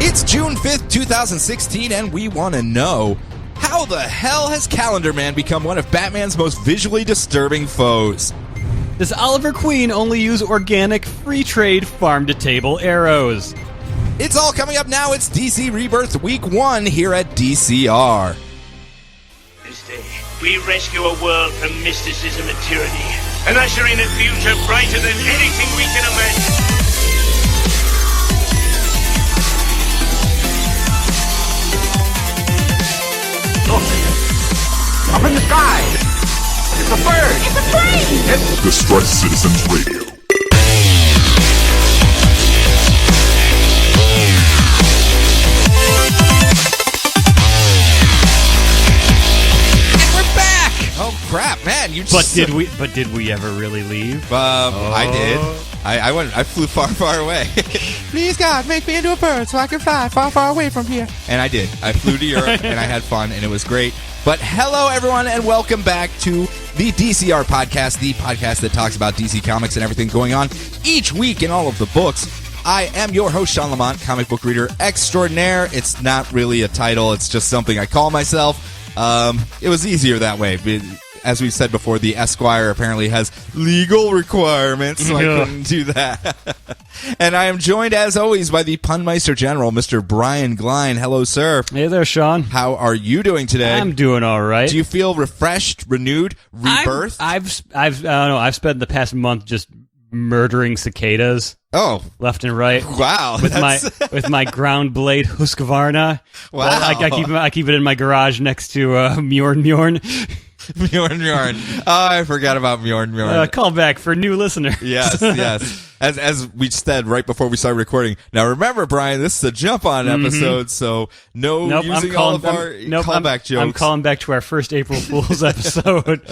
It's June 5th, 2016, and we want to know, how the hell has Calendar Man become one of Batman's most visually disturbing foes? Does Oliver Queen only use organic, free-trade, farm-to-table arrows? It's all coming up now. It's DC Rebirth Week 1 here at DCR. This day, we rescue a world from mysticism and tyranny, and usher in a future brighter than anything we can imagine. Up in the sky! It's a bird! It's a plane! It's Distress Citizens Radio. And we're back! Oh crap, man! You just But did we ever really leave? I did. I flew far away. Please God, make me into a bird so I can fly far away from here. And I did. I flew to Europe and I had fun and it was great. But hello everyone and welcome back to the DCR podcast, the podcast that talks about DC Comics and everything going on each week in all of the books. I am your host, Sean Lamont, comic book reader extraordinaire. It's not really a title, it's just something I call myself. It was easier that way. As we've said before, the Esquire apparently has legal requirements, so I couldn't do that. And I am joined, as always, by the Punmeister General, Mr. Brian Glein. Hello, sir. Hey there, Sean. How are you doing today? I'm doing all right. Do you feel refreshed, renewed, rebirthed? I don't know. I've spent the past month just murdering cicadas. Oh, left and right. Wow! With my ground blade Husqvarna. Wow! I keep it in my garage next to Mjorn. Mjorn. Oh, I forgot about Mjorn. Call back for new listener. Yes. As we said right before we started recording. Now remember, Brian, this is a jump-on episode, so using all of our callback jokes. I'm calling back to our first April Fool's episode.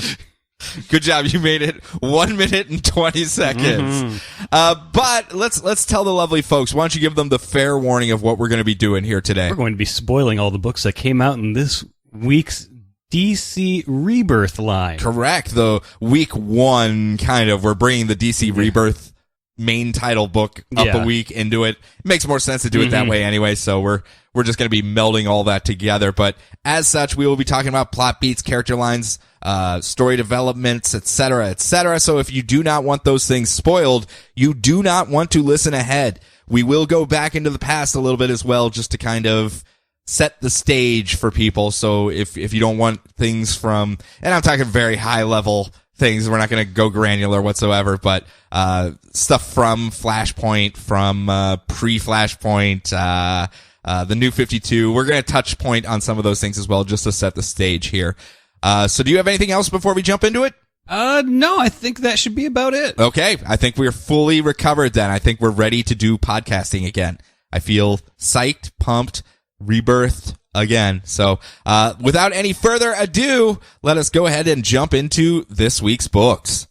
Good job. You made it 1 minute and 20 seconds. But let's tell the lovely folks. Why don't you give them the fair warning of what we're going to be doing here today? We're going to be spoiling all the books that came out in this week's DC Rebirth line. Correct. The week 1 kind of. We're bringing the DC Rebirth main title book up a week into it. It makes more sense to do it that way anyway, so we're just going to be melding all that together. But as such, we will be talking about plot beats, character lines, story developments, etc., etc. So if you do not want those things spoiled, you do not want to listen ahead. We will go back into the past a little bit as well, just to kind of set the stage for people. So if you don't want things from, and I'm talking very high level things, we're not going to go granular whatsoever, but stuff from Flashpoint, from pre-Flashpoint, the New 52, we're going to touch point on some of those things as well, just to set the stage here. So do you have anything else before we jump into it? No, I think that should be about it. Okay, I think we're fully recovered then. I think we're ready to do podcasting again. I feel psyched, pumped, rebirthed again. So, without any further ado, let us go ahead and jump into this week's books.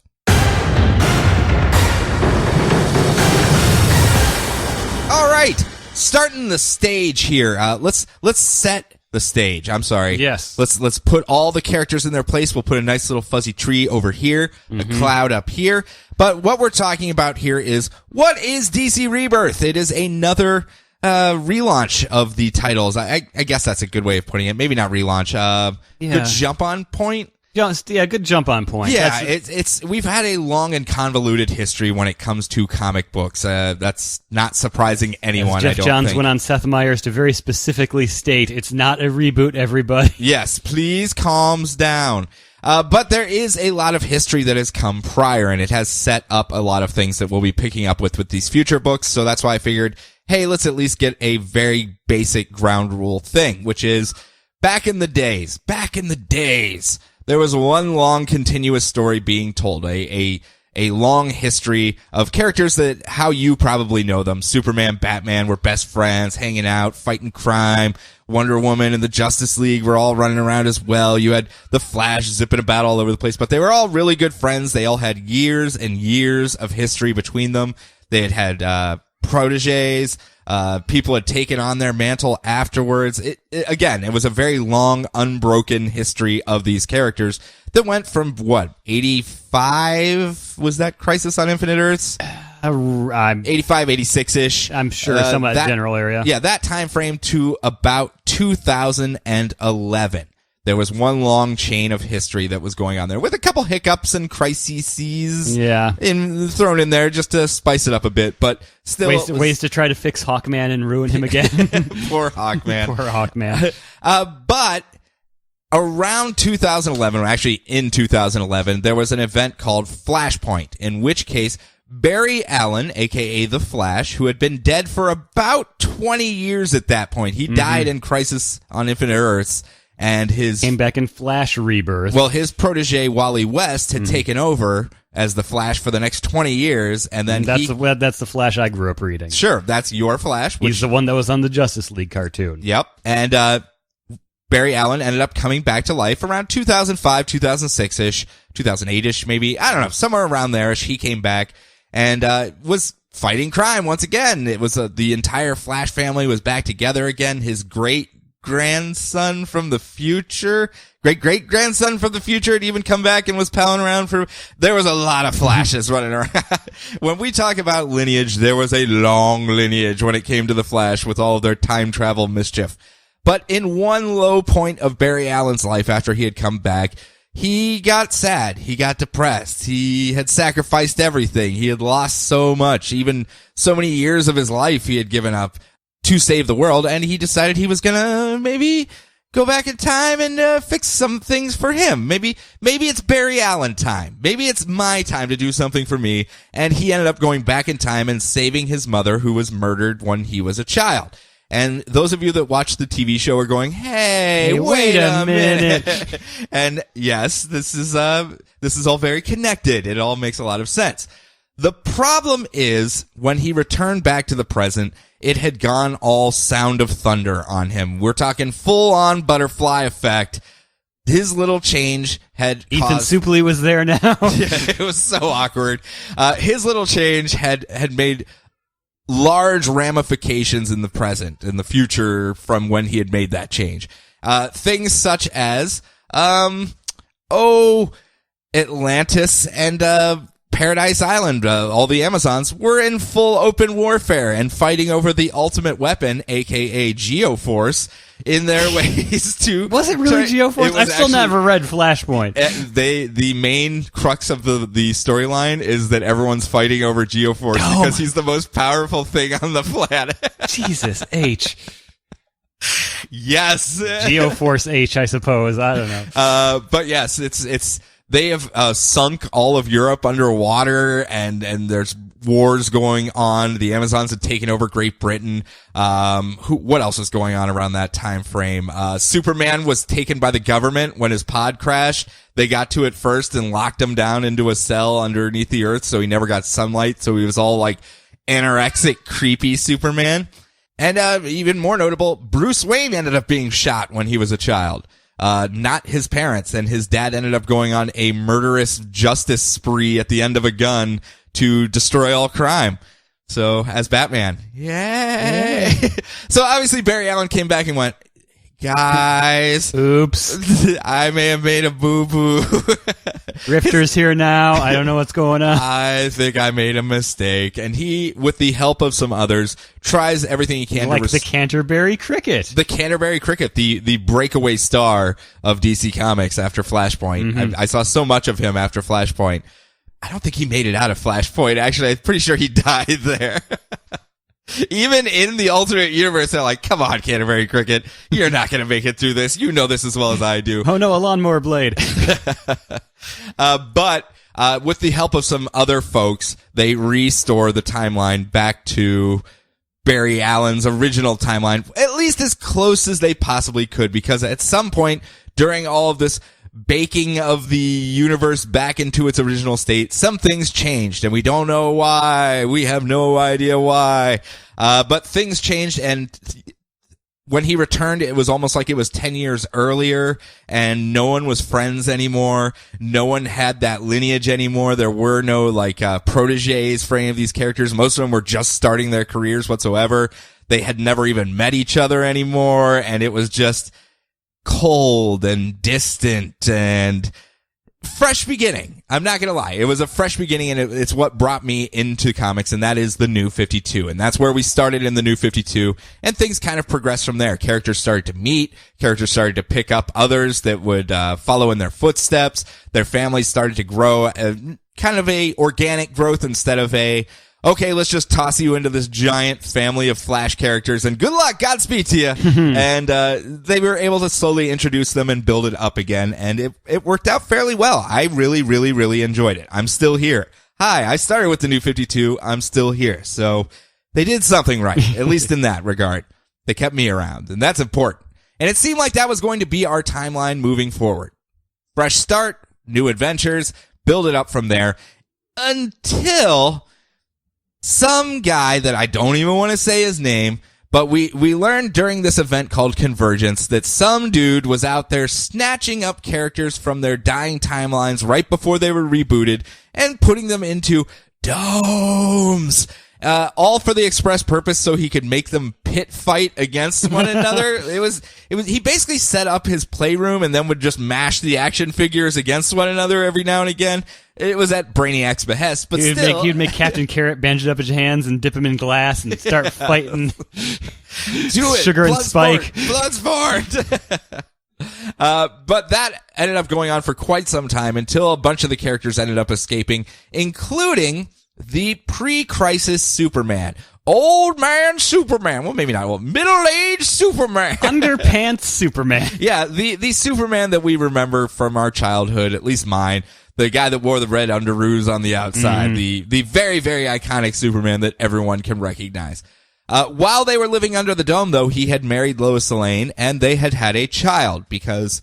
All right, starting the stage here. Let's set the stage. I'm sorry. Yes. Let's put all the characters in their place. We'll put a nice little fuzzy tree over here, a cloud up here. But what we're talking about here is, what is DC Rebirth? It is another relaunch of the titles. I guess that's a good way of putting it. Maybe not relaunch. Good jump on point. Yeah, good jump on point. Yeah, we've had a long and convoluted history when it comes to comic books. That's not surprising anyone. Jeff Johns went on Seth Meyers to very specifically state it's not a reboot, everybody. Yes, please calms down. But there is a lot of history that has come prior, and it has set up a lot of things that we'll be picking up with these future books. So that's why I figured, hey, let's at least get a very basic ground rule thing, which is back in the days, there was one long continuous story being told, a long history of characters that how you probably know them. Superman, Batman were best friends, hanging out, fighting crime. Wonder Woman and the Justice League were all running around as well. You had the Flash zipping about all over the place, but they were all really good friends. They all had years and years of history between them. They had proteges. People had taken on their mantle afterwards. Again, it was a very long, unbroken history of these characters that went from, 85? Was that Crisis on Infinite Earths? 85, 86-ish. I'm sure some of that general area. Yeah, that time frame to about 2011. There was one long chain of history that was going on there with a couple hiccups and crises thrown in there just to spice it up a bit, but still ways to try to fix Hawkman and ruin him again. Poor Hawkman. Poor Hawkman. But around 2011, or actually in 2011, there was an event called Flashpoint, in which case Barry Allen, aka The Flash, who had been dead for about 20 years at that point, he died in Crisis on Infinite Earths, and came back in Flash Rebirth. Well, his protege Wally West had taken over as the Flash for the next 20 years, and then that's the Flash I grew up reading. Sure, that's your Flash. He's the one that was on the Justice League cartoon. Yep, and Barry Allen ended up coming back to life around 2005, 2006-ish, 2008-ish, maybe. I don't know, somewhere around there-ish. He came back and was fighting crime once again. It was the entire Flash family was back together again. His great-grandson from the future, great-great-grandson from the future had even come back and was palling around there was a lot of Flashes running around. When we talk about lineage, there was a long lineage when it came to the Flash with all of their time travel mischief. But in one low point of Barry Allen's life after he had come back, he got sad. He got depressed. He had sacrificed everything. He had lost so much, even so many years of his life he had given up to save the world, and he decided he was gonna maybe go back in time and fix some things for him. Maybe it's Barry Allen time. Maybe it's my time to do something for me. And he ended up going back in time and saving his mother, who was murdered when he was a child. And those of you that watch the TV show are going, hey, wait a minute. And yes, this is all very connected. It all makes a lot of sense. The problem is when he returned back to the present, it had gone all Sound of Thunder on him. We're talking full on butterfly effect. His little change had Ethan Suplee was there now. It was so awkward. His little change had made large ramifications in the present, in the future from when he had made that change. Things such as, Atlantis and, Paradise Island, all the Amazons were in full open warfare and fighting over the ultimate weapon, aka Geoforce, in their ways to... Was it really Geoforce? I still never read Flashpoint. The main crux of the storyline is that everyone's fighting over Geoforce because he's the most powerful thing on the planet. Jesus H. Yes. Geoforce H, I suppose. I don't know. But yes, it's they have sunk all of Europe underwater, and there's wars going on. The Amazons had taken over Great Britain. What else was going on around that time frame? Superman was taken by the government when his pod crashed. They got to it first and locked him down into a cell underneath the earth, so he never got sunlight. So he was all like anorexic, creepy Superman. And even more notable, Bruce Wayne ended up being shot when he was a child. Not his parents, and his dad ended up going on a murderous justice spree at the end of a gun to destroy all crime. So, as Batman. Yay! So, obviously, Barry Allen came back and went, guys. Oops. I may have made a boo-boo. Rifter's here now. I don't know what's going on. I think I made a mistake. And he, with the help of some others, tries everything he can to... the Canterbury Cricket. The Canterbury Cricket, the breakaway star of DC Comics after Flashpoint. Mm-hmm. I saw so much of him after Flashpoint. I don't think he made it out of Flashpoint. Actually, I'm pretty sure he died there. Even in the alternate universe, they're like, come on, Canterbury Cricket. You're not going to make it through this. You know this as well as I do. Oh, no, a lawnmower blade. But with the help of some other folks, they restore the timeline back to Barry Allen's original timeline, at least as close as they possibly could, because at some point during all of this baking of the universe back into its original state, some things changed, and we don't know why. We have no idea why. But things changed, and when he returned, it was almost like it was 10 years earlier, and no one was friends anymore. No one had that lineage anymore. There were no, like, proteges for any of these characters. Most of them were just starting their careers whatsoever. They had never even met each other anymore, and it was just cold and distant and fresh beginning. I'm not gonna lie. It was a fresh beginning, and it's what brought me into comics, and that is the New 52. And that's where we started in the New 52, and things kind of progressed from there. Characters started to meet, characters started to pick up others that would follow in their footsteps. Their families started to grow, kind of a organic growth instead of a, okay, let's just toss you into this giant family of Flash characters and good luck, Godspeed to you. And they were able to slowly introduce them and build it up again, and it worked out fairly well. I really, really, really enjoyed it. I'm still here. Hi, I started with the New 52. I'm still here. So they did something right, at least in that regard. They kept me around, and that's important. And it seemed like that was going to be our timeline moving forward. Fresh start, new adventures, build it up from there until some guy that I don't even want to say his name, but we learned during this event called Convergence that some dude was out there snatching up characters from their dying timelines right before they were rebooted and putting them into domes. All for the express purpose so he could make them pit fight against one another. He basically set up his playroom and then would just mash the action figures against one another every now and again. It was at Brainiac's behest, but You'd make Captain Carrot bandage up his hands and dip him in glass and start fighting. Do it. Sugar and Spike. Bloodsport. But that ended up going on for quite some time until a bunch of the characters ended up escaping, including the pre-crisis Superman. Old man Superman. Well, maybe not. Well, middle-aged Superman. Underpants Superman. Yeah, the Superman that we remember from our childhood, at least mine. The guy that wore the red underoos on the outside. The very, very iconic Superman that everyone can recognize. While they were living under the dome, though, he had married Lois Lane, and they had had a child because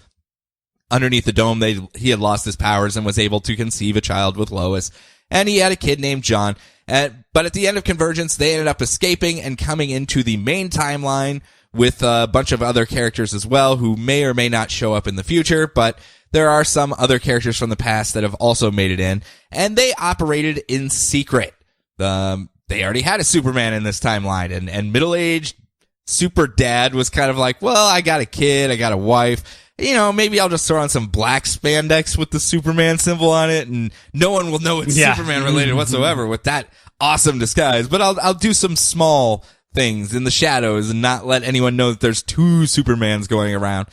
underneath the dome, he had lost his powers and was able to conceive a child with Lois. And he had a kid named John. But at the end of Convergence, they ended up escaping and coming into the main timeline with a bunch of other characters as well who may or may not show up in the future, but there are some other characters from the past that have also made it in, and they operated in secret. They already had a Superman in this timeline, and middle-aged super dad was kind of like, well, I got a kid, I got a wife, you know, maybe I'll just throw on some black spandex with the Superman symbol on it, and no one will know it's Superman related whatsoever with that awesome disguise. But I'll do some small things in the shadows and not let anyone know that there's two Supermans going around.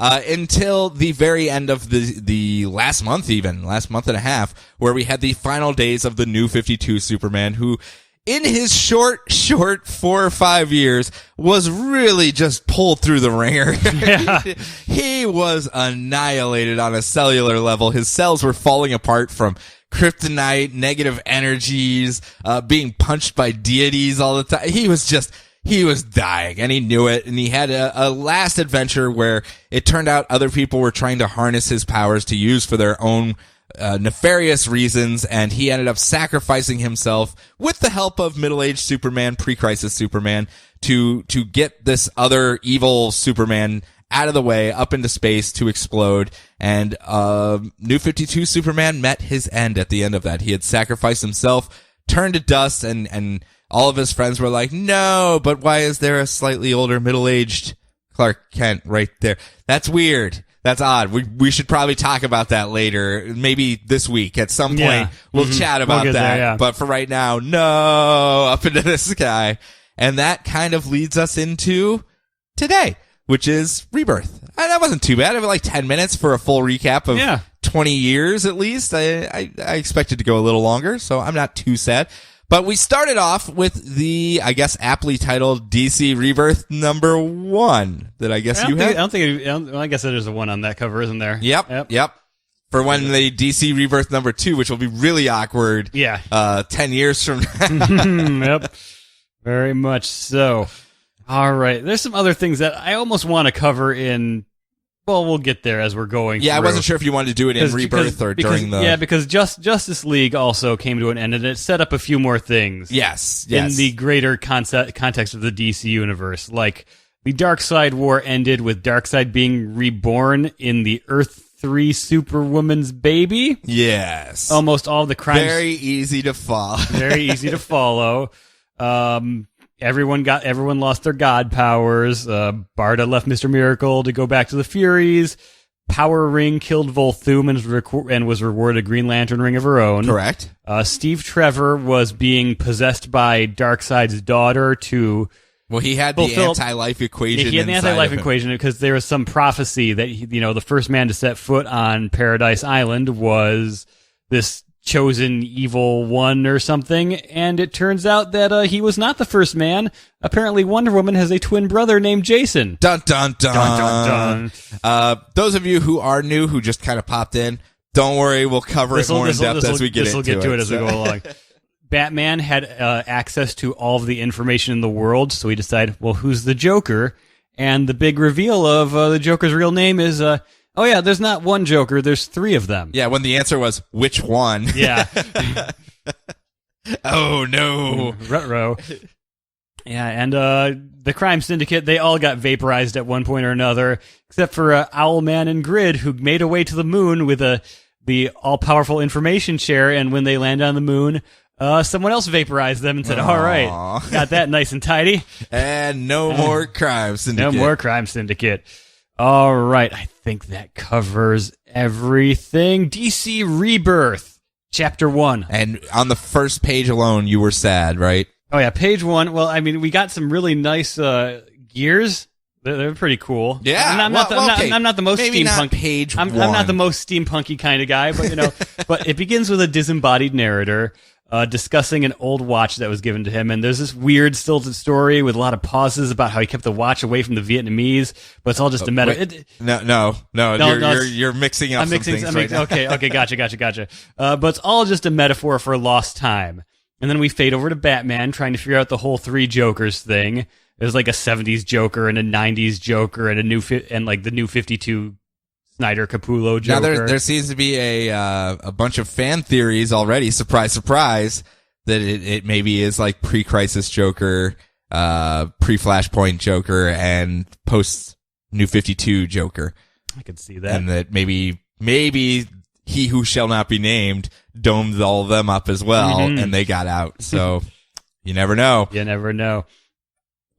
Until the very end of the last month and a half, where we had the final days of the New 52 Superman, who in his short 4 or 5 years was really just pulled through the ringer. Yeah. He was annihilated on a cellular level. His cells were falling apart from kryptonite, negative energies, being punched by deities all the time. He was dying, and he knew it, and he had a last adventure where it turned out other people were trying to harness his powers to use for their own nefarious reasons, and he ended up sacrificing himself with the help of middle-aged Superman, pre-crisis Superman, to get this other evil Superman out of the way, up into space to explode, and New 52 Superman met his end at the end of that. He had sacrificed himself, turned to dust, and all of his friends were like, no, but why is there a slightly older, middle-aged Clark Kent right there? That's weird. That's odd. We should probably talk about that later. Maybe this week at some point we'll chat about that. There, yeah. But for right now, no, up into the sky. And that kind of leads us into today, which is Rebirth. And that wasn't too bad. I had like 10 minutes for a full recap of 20 years at least. I expected to go a little longer, so I'm not too sad. But we started off with the, I guess, aptly titled DC Rebirth #1 that I guess you had. I guess there's a 1 on that cover, isn't there? Yep. For when the DC Rebirth #2, which will be really awkward. 10 years from now. Yep. Very much so. All right. There's some other things that I almost want to cover in. Well, we'll get there as we're going. Yeah, through. I wasn't sure if you wanted to do it in Rebirth or during the. Yeah, because Justice League also came to an end, and it set up a few more things. Yes. In the greater context of the DC universe, like The Darkseid War ended with Darkseid being reborn in the Earth 3 Superwoman's baby. Yes. Almost all the crimes. Very easy to follow. Very easy to follow. Everyone lost their god powers. Barda left Mr. Miracle to go back to the Furies. Power Ring killed Volthoom and was rewarded a Green Lantern ring of her own. Correct. Steve Trevor was being possessed by Darkseid's daughter to... Well, he had the anti-life equation. He had the anti-life equation because there was some prophecy that the first man to set foot on Paradise Island was this chosen evil one or something, and it turns out that he was not the first man. Apparently, Wonder Woman has a twin brother named Jason. Dun dun dun. Dun, dun, dun. Those of you who are new, who just kind of popped in, don't worry, we'll cover it more in depth as we get into it. We'll get to it as we go along. Batman had access to all of the information in the world, so he decided, well, who's the Joker? And the big reveal of the Joker's real name is, oh yeah, there's not one Joker, there's 3 of them. Yeah, when the answer was, which one? Yeah. Oh, no. Ruh-roh. Yeah, and the crime syndicate, they all got vaporized at one point or another, except for Owlman and Grid, who made a way to the moon with the all-powerful information chair, and when they land on the moon... someone else vaporized them and said, all right, got that nice and tidy. And no more crime syndicate. No more crime syndicate. All right, I think that covers everything. DC Rebirth, Chapter 1. And on the first page alone, you were sad, right? Oh, yeah, page 1. Well, I mean, we got some really nice gears. They're pretty cool. Yeah. I'm not the most maybe steampunk. Not page I'm 1. not the most steampunky kind of guy, but but it begins with a disembodied narrator. Discussing an old watch that was given to him, and there's this weird stilted story with a lot of pauses about how he kept the watch away from the Vietnamese, but it's all just a meta. No, you're mixing up things right now. Okay, gotcha. But it's all just a metaphor for lost time. And then we fade over to Batman trying to figure out the whole 3 Jokers thing. There's like a 70s Joker and a 90s Joker and the new 52 Snyder Capullo Joker. Now there seems to be a bunch of fan theories already. Surprise, surprise! That it maybe is like pre-Crisis Joker, pre-Flashpoint Joker, and post New 52 Joker. I could see that, and that maybe he who shall not be named domed all of them up as well, and they got out. So you never know. You never know.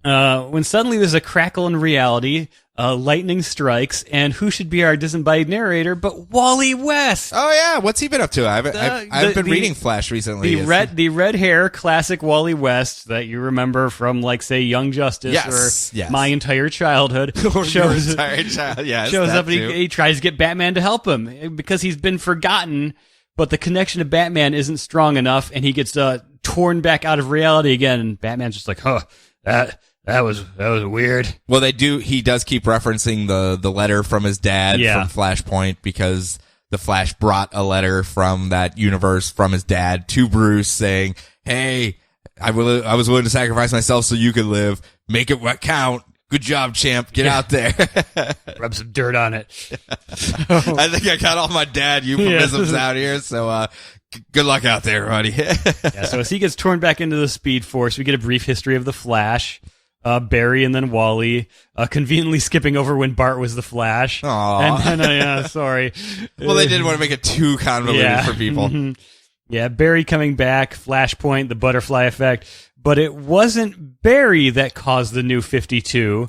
When suddenly there's a crackle in reality, lightning strikes, and who should be our disembodied narrator but Wally West? Oh yeah, what's he been up to? I've been reading Flash recently. The red hair, classic Wally West that you remember from, like, say, Young Justice or My Entire Childhood. Shows up and he tries to get Batman to help him because he's been forgotten, but the connection to Batman isn't strong enough, and he gets torn back out of reality again. And Batman's just like, That was weird. Well, he does keep referencing the letter from his dad from Flashpoint, because the Flash brought a letter from that universe from his dad to Bruce saying, "Hey, I was willing to sacrifice myself so you could live. Make it what count. Good job, champ. Get out there." Rub some dirt on it. I think I got all my dad euphemisms out here, so good luck out there, buddy. So as he gets torn back into the Speed Force, we get a brief history of the Flash. Barry and then Wally, conveniently skipping over when Bart was the Flash. Aww. And then, sorry. Well, they didn't want to make it too convoluted for people. Yeah, Barry coming back, Flashpoint, the butterfly effect. But it wasn't Barry that caused the New 52.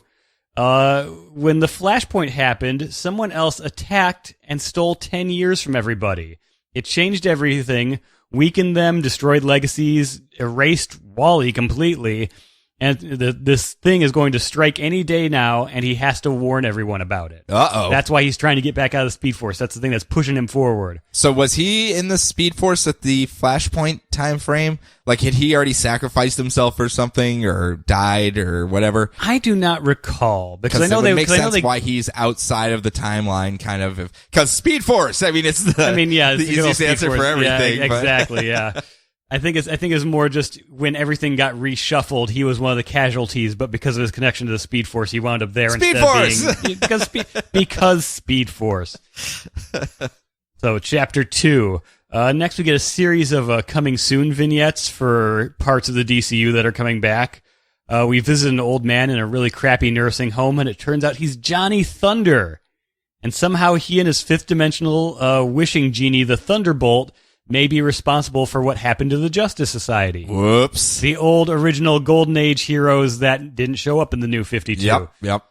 When the Flashpoint happened, someone else attacked and stole 10 years from everybody. It changed everything, weakened them, destroyed legacies, erased Wally completely. And this thing is going to strike any day now, and he has to warn everyone about it. Uh-oh. That's why he's trying to get back out of the Speed Force. That's the thing that's pushing him forward. So was he in the Speed Force at the Flashpoint time frame? Like, had he already sacrificed himself or something, or died, or whatever? I do not recall, because I know it makes sense why he's outside of the timeline, kind of. Because Speed Force, I mean, it's the easiest answer for everything. Yeah, exactly. Yeah. I think it's more just when everything got reshuffled, he was one of the casualties, but because of his connection to the Speed Force, he wound up there Speed Force! Because Speed Force. So, Chapter 2. Next, we get a series of coming soon vignettes for parts of the DCU that are coming back. We visit an old man in a really crappy nursing home, and it turns out he's Johnny Thunder. And somehow he and his fifth dimensional wishing genie, the Thunderbolt, may be responsible for what happened to the Justice Society. Whoops. The old original Golden Age heroes that didn't show up in the New 52. Yep.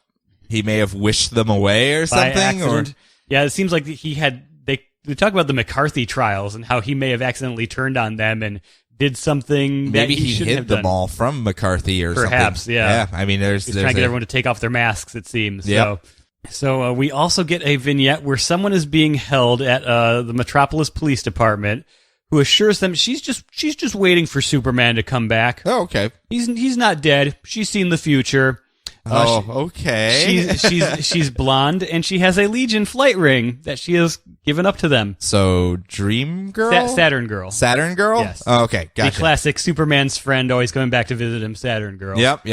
He may have wished them away or By something. accident. Yeah, it seems like he had... They talk about the McCarthy trials and how he may have accidentally turned on them and did something Maybe that he he shouldn't hid have them done. all from McCarthy or Perhaps, something. yeah. I mean, He's trying to get everyone to take off their masks, it seems. Yep. So we also get a vignette where someone is being held at the Metropolis Police Department, who assures them she's just waiting for Superman to come back. Oh, okay. He's not dead. She's seen the future. Okay. She's blonde and she has a Legion flight ring that she has given up to them. So Dream Girl, Saturn Girl. Saturn Girl. Yes. Oh, okay. Gotcha. The classic Superman's friend always coming back to visit him, Saturn Girl. Yep.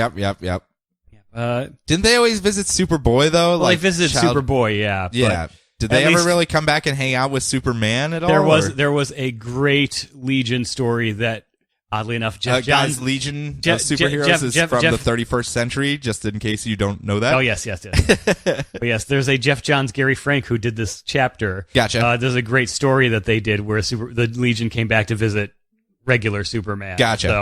Didn't they always visit Superboy though? Well, they visited Superboy, yeah. Yeah. Did they ever really come back and hang out with Superman at all? There was a great Legion story that, oddly enough, Jeff Johns... Guys, Legion of Superheroes is from the 31st century, just in case you don't know that. Oh, yes. But yes, there's a Jeff Johns, Gary Frank, who did this chapter. Gotcha. There's a great story that they did where the Legion came back to visit regular Superman. Gotcha.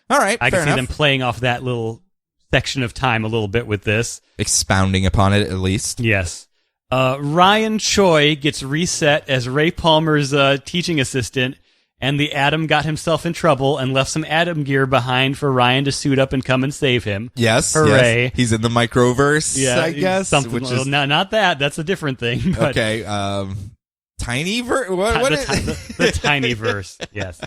All right, I can see enough. them playing off that little section of time a little bit with this. Expounding upon it, at least. Yes. Ryan Choi gets reset as Ray Palmer's teaching assistant, and the Atom got himself in trouble and left some Atom gear behind for Ryan to suit up and come and save him. Yes. Hooray. Yes. He's in the microverse, I guess. Something. Which is, not that. That's a different thing. But okay. Tinyverse? What is the Tinyverse, yes.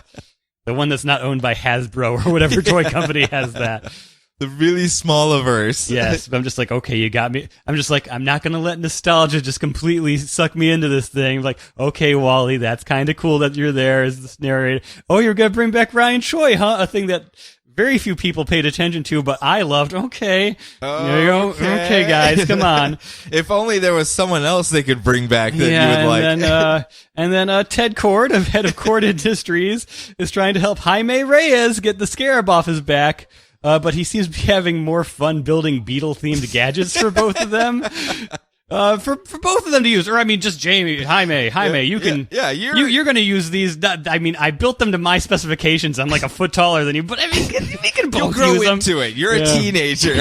The one that's not owned by Hasbro or whatever toy company has that. The really small verse. Yes, but I'm just like, okay, you got me. I'm just like, I'm not going to let nostalgia just completely suck me into this thing. Like, okay, Wally, that's kind of cool that you're there as this narrator. Oh, you're going to bring back Ryan Choi, huh? A thing that very few people paid attention to, but I loved. Okay. There you go. Okay, guys, come on. If only there was someone else they could bring back that you would like. And then Ted Cord, head of Cord Industries, is trying to help Jaime Reyes get the Scarab off his back. But he seems to be having more fun building Beetle-themed gadgets for both of them. For both of them to use, or I mean, just Jaime, you can, you're going to use these. I mean, I built them to my specifications. I'm like a foot taller than you, but I mean, we can both grow use them. into it. You're a teenager.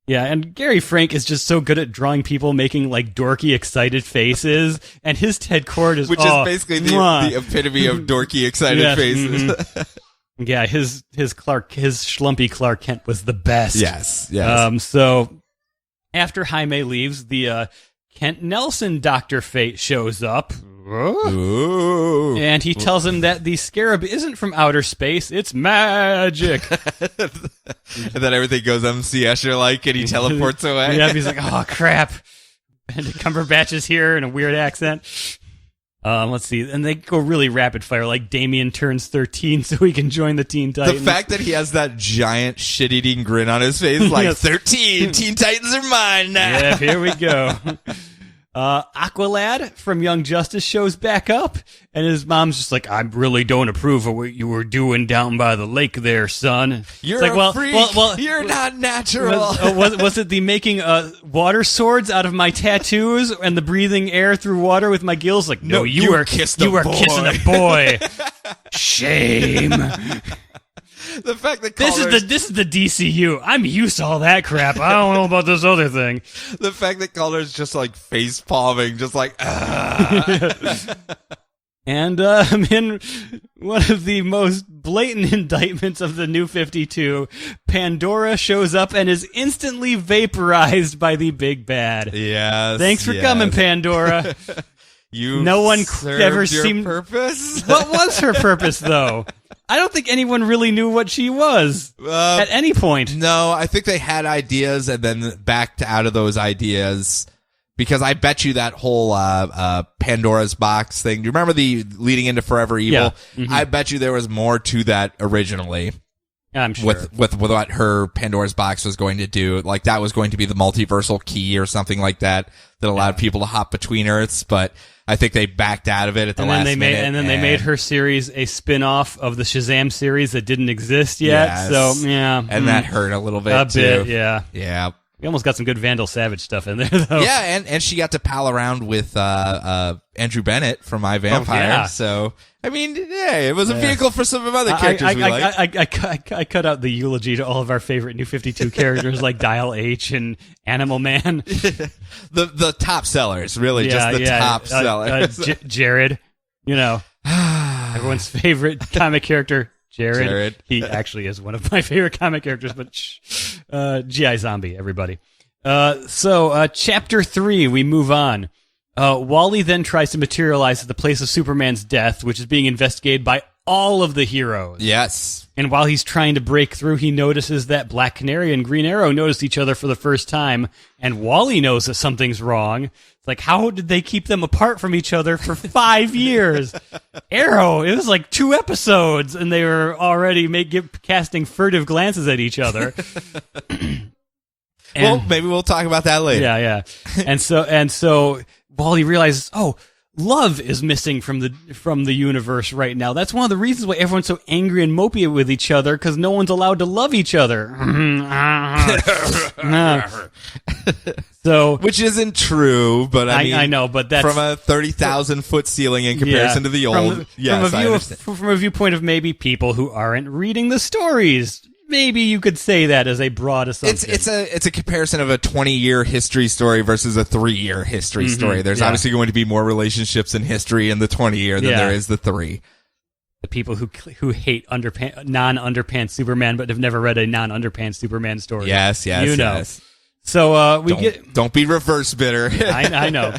Yeah, and Gary Frank is just so good at drawing people making like dorky, excited faces, and his Ted Cord is which is basically the epitome of dorky, excited faces. Mm-hmm. Yeah, his schlumpy Clark Kent was the best. Yes. So after Jaime leaves, the Kent Nelson Dr. Fate shows up. Ooh. And he tells him that the Scarab isn't from outer space, it's magic. And then everything goes MC Escher-like and he teleports away. Yeah, he's like, oh, crap. And Cumberbatch is here in a weird accent. Let's see. And they go really rapid fire, like Damien turns 13 so he can join the Teen Titans. The fact that he has that giant shit-eating grin on his face, like, 13, Teen Titans are mine now. Yeah, here we go. Aqualad from Young Justice shows back up, and his mom's just like, I really don't approve of what you were doing down by the lake there, son. You're like, a freak. You're not natural. Was it the making water swords out of my tattoos and the breathing air through water with my gills? Like, no, you were kissing a boy. Shame. The fact that this is the DCU. I'm used to all that crap. I don't know about this other thing. The fact that Calder's just like face palming, just like. And in one of the most blatant indictments of the New 52, Pandora shows up and is instantly vaporized by the big bad. Yes. Thanks for coming, Pandora. No one ever seemed purpose. What was her purpose, though? I don't think anyone really knew what she was at any point. No, I think they had ideas and then backed out of those ideas because I bet you that whole Pandora's box thing. Do you remember the leading into Forever Evil? Yeah. Mm-hmm. I bet you there was more to that originally. I'm sure. With what her Pandora's box was going to do. Like, that was going to be the multiversal key or something like that allowed people to hop between Earths, but I think they backed out of it at the last minute. And then they made her series a spin-off of the Shazam series that didn't exist yet. Yes. So, yeah. And that hurt a little bit, too. Yeah. Yeah. We almost got some good Vandal Savage stuff in there, though. Yeah, and she got to pal around with Andrew Bennett from My Vampire. Yeah. So, I mean, yeah, it was a vehicle for some of other characters we like. I cut out the eulogy to all of our favorite New 52 characters like Dial H and Animal Man. the top sellers, really, just the top sellers. Jared, everyone's favorite comic character. Jared. He actually is one of my favorite comic characters, but G.I. Zombie, everybody. So chapter 3, we move on. Wally then tries to materialize at the place of Superman's death, which is being investigated by all of the heroes. Yes. And while he's trying to break through, he notices that Black Canary and Green Arrow noticed each other for the first time, and Wally knows that something's wrong. It's like, how did they keep them apart from each other for 5 years? Arrow, it was like 2 episodes, and they were already casting furtive glances at each other. Well, maybe we'll talk about that later. Yeah. And so Wally realizes, love is missing from the universe right now. That's one of the reasons why everyone's so angry and mopey with each other, because no one's allowed to love each other. So, which isn't true, but I know, but that's from a 30,000-foot ceiling in comparison to the old. From a viewpoint of maybe people who aren't reading the stories. Maybe you could say that as a broad assumption. It's a comparison of a 20-year history story versus a 3-year history story. There's obviously going to be more relationships in history in the 20-year than there is the 3. The people who hate non-underpants Superman but have never read a non-underpants Superman story. Yes. So don't be reverse bitter. I know.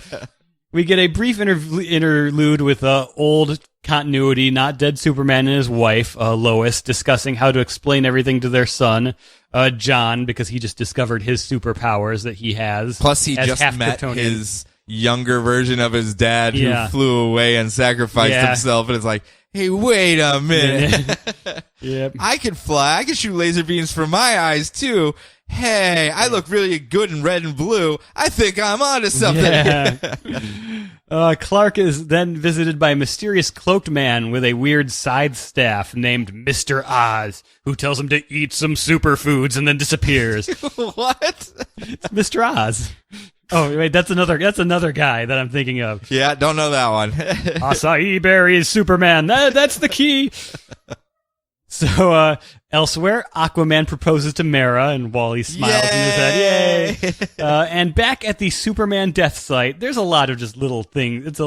We get a brief interlude with old continuity, not dead Superman and his wife, Lois, discussing how to explain everything to their son, John, because he just discovered his superpowers that he has. Plus, he just met his younger version of his dad who flew away and sacrificed himself, and it's like, hey, wait a minute. Yep. I can fly. I can shoot laser beams from my eyes, too. Hey, I look really good in red and blue. I think I'm onto something. Yeah. Clark is then visited by a mysterious cloaked man with a weird side staff named Mr. Oz, who tells him to eat some superfoods and then disappears. What? It's Mr. Oz. Oh, wait, that's another guy that I'm thinking of. Yeah, don't know that one. Acai berries, Superman. That's the key. So, elsewhere, Aquaman proposes to Mara, and Wally smiles in his head. Yay! And back at the Superman death site, there's a lot of just little things.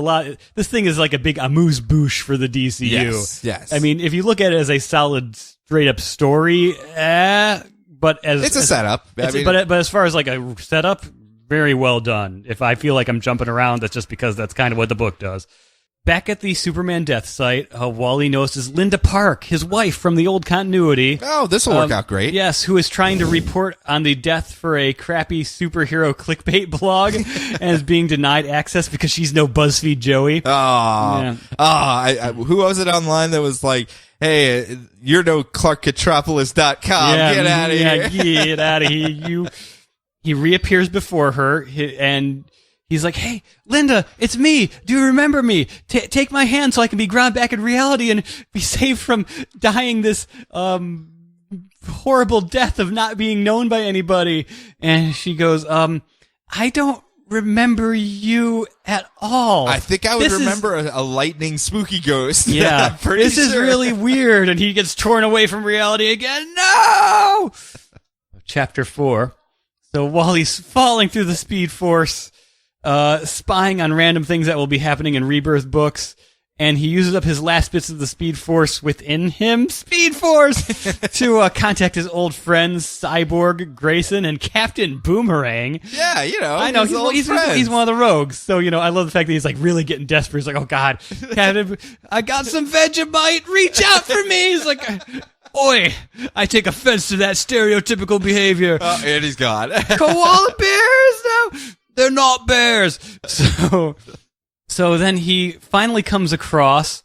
This thing is like a big amuse-bouche for the DCU. Yes. I mean, if you look at it as a solid, straight-up story, but it's a setup. But as far as like a setup, very well done. If I feel like I'm jumping around, that's just because that's kind of what the book does. Back at the Superman death site, Wally notices Linda Park, his wife from the old continuity. Oh, this will work out great. Yes, who is trying to report on the death for a crappy superhero clickbait blog and is being denied access because she's no BuzzFeed Joey. Who was it online that was like, hey, you're no ClarkCatropolis.com. Get out of here. Get out of here. He reappears before her and he's like, hey, Linda, it's me. Do you remember me? Take my hand so I can be ground back in reality and be saved from dying this horrible death of not being known by anybody. And she goes, I don't remember you at all. I think I would remember a lightning spooky ghost. Yeah. I'm pretty this is really weird. And he gets torn away from reality again. No! Chapter 4. So Wally's falling through the Speed Force, spying on random things that will be happening in Rebirth books, and he uses up his last bits of the Speed Force within him, Speed Force, to contact his old friends, Cyborg, Grayson, and Captain Boomerang. Yeah, I know, he's one of the rogues, so, I love the fact that he's, like, really getting desperate. He's like, oh, God, Captain, I got some Vegemite, reach out for me! He's like, oi, I take offense to that stereotypical behavior. Oh, and he's gone. Koala bears? No! They're not bears. So then he finally comes across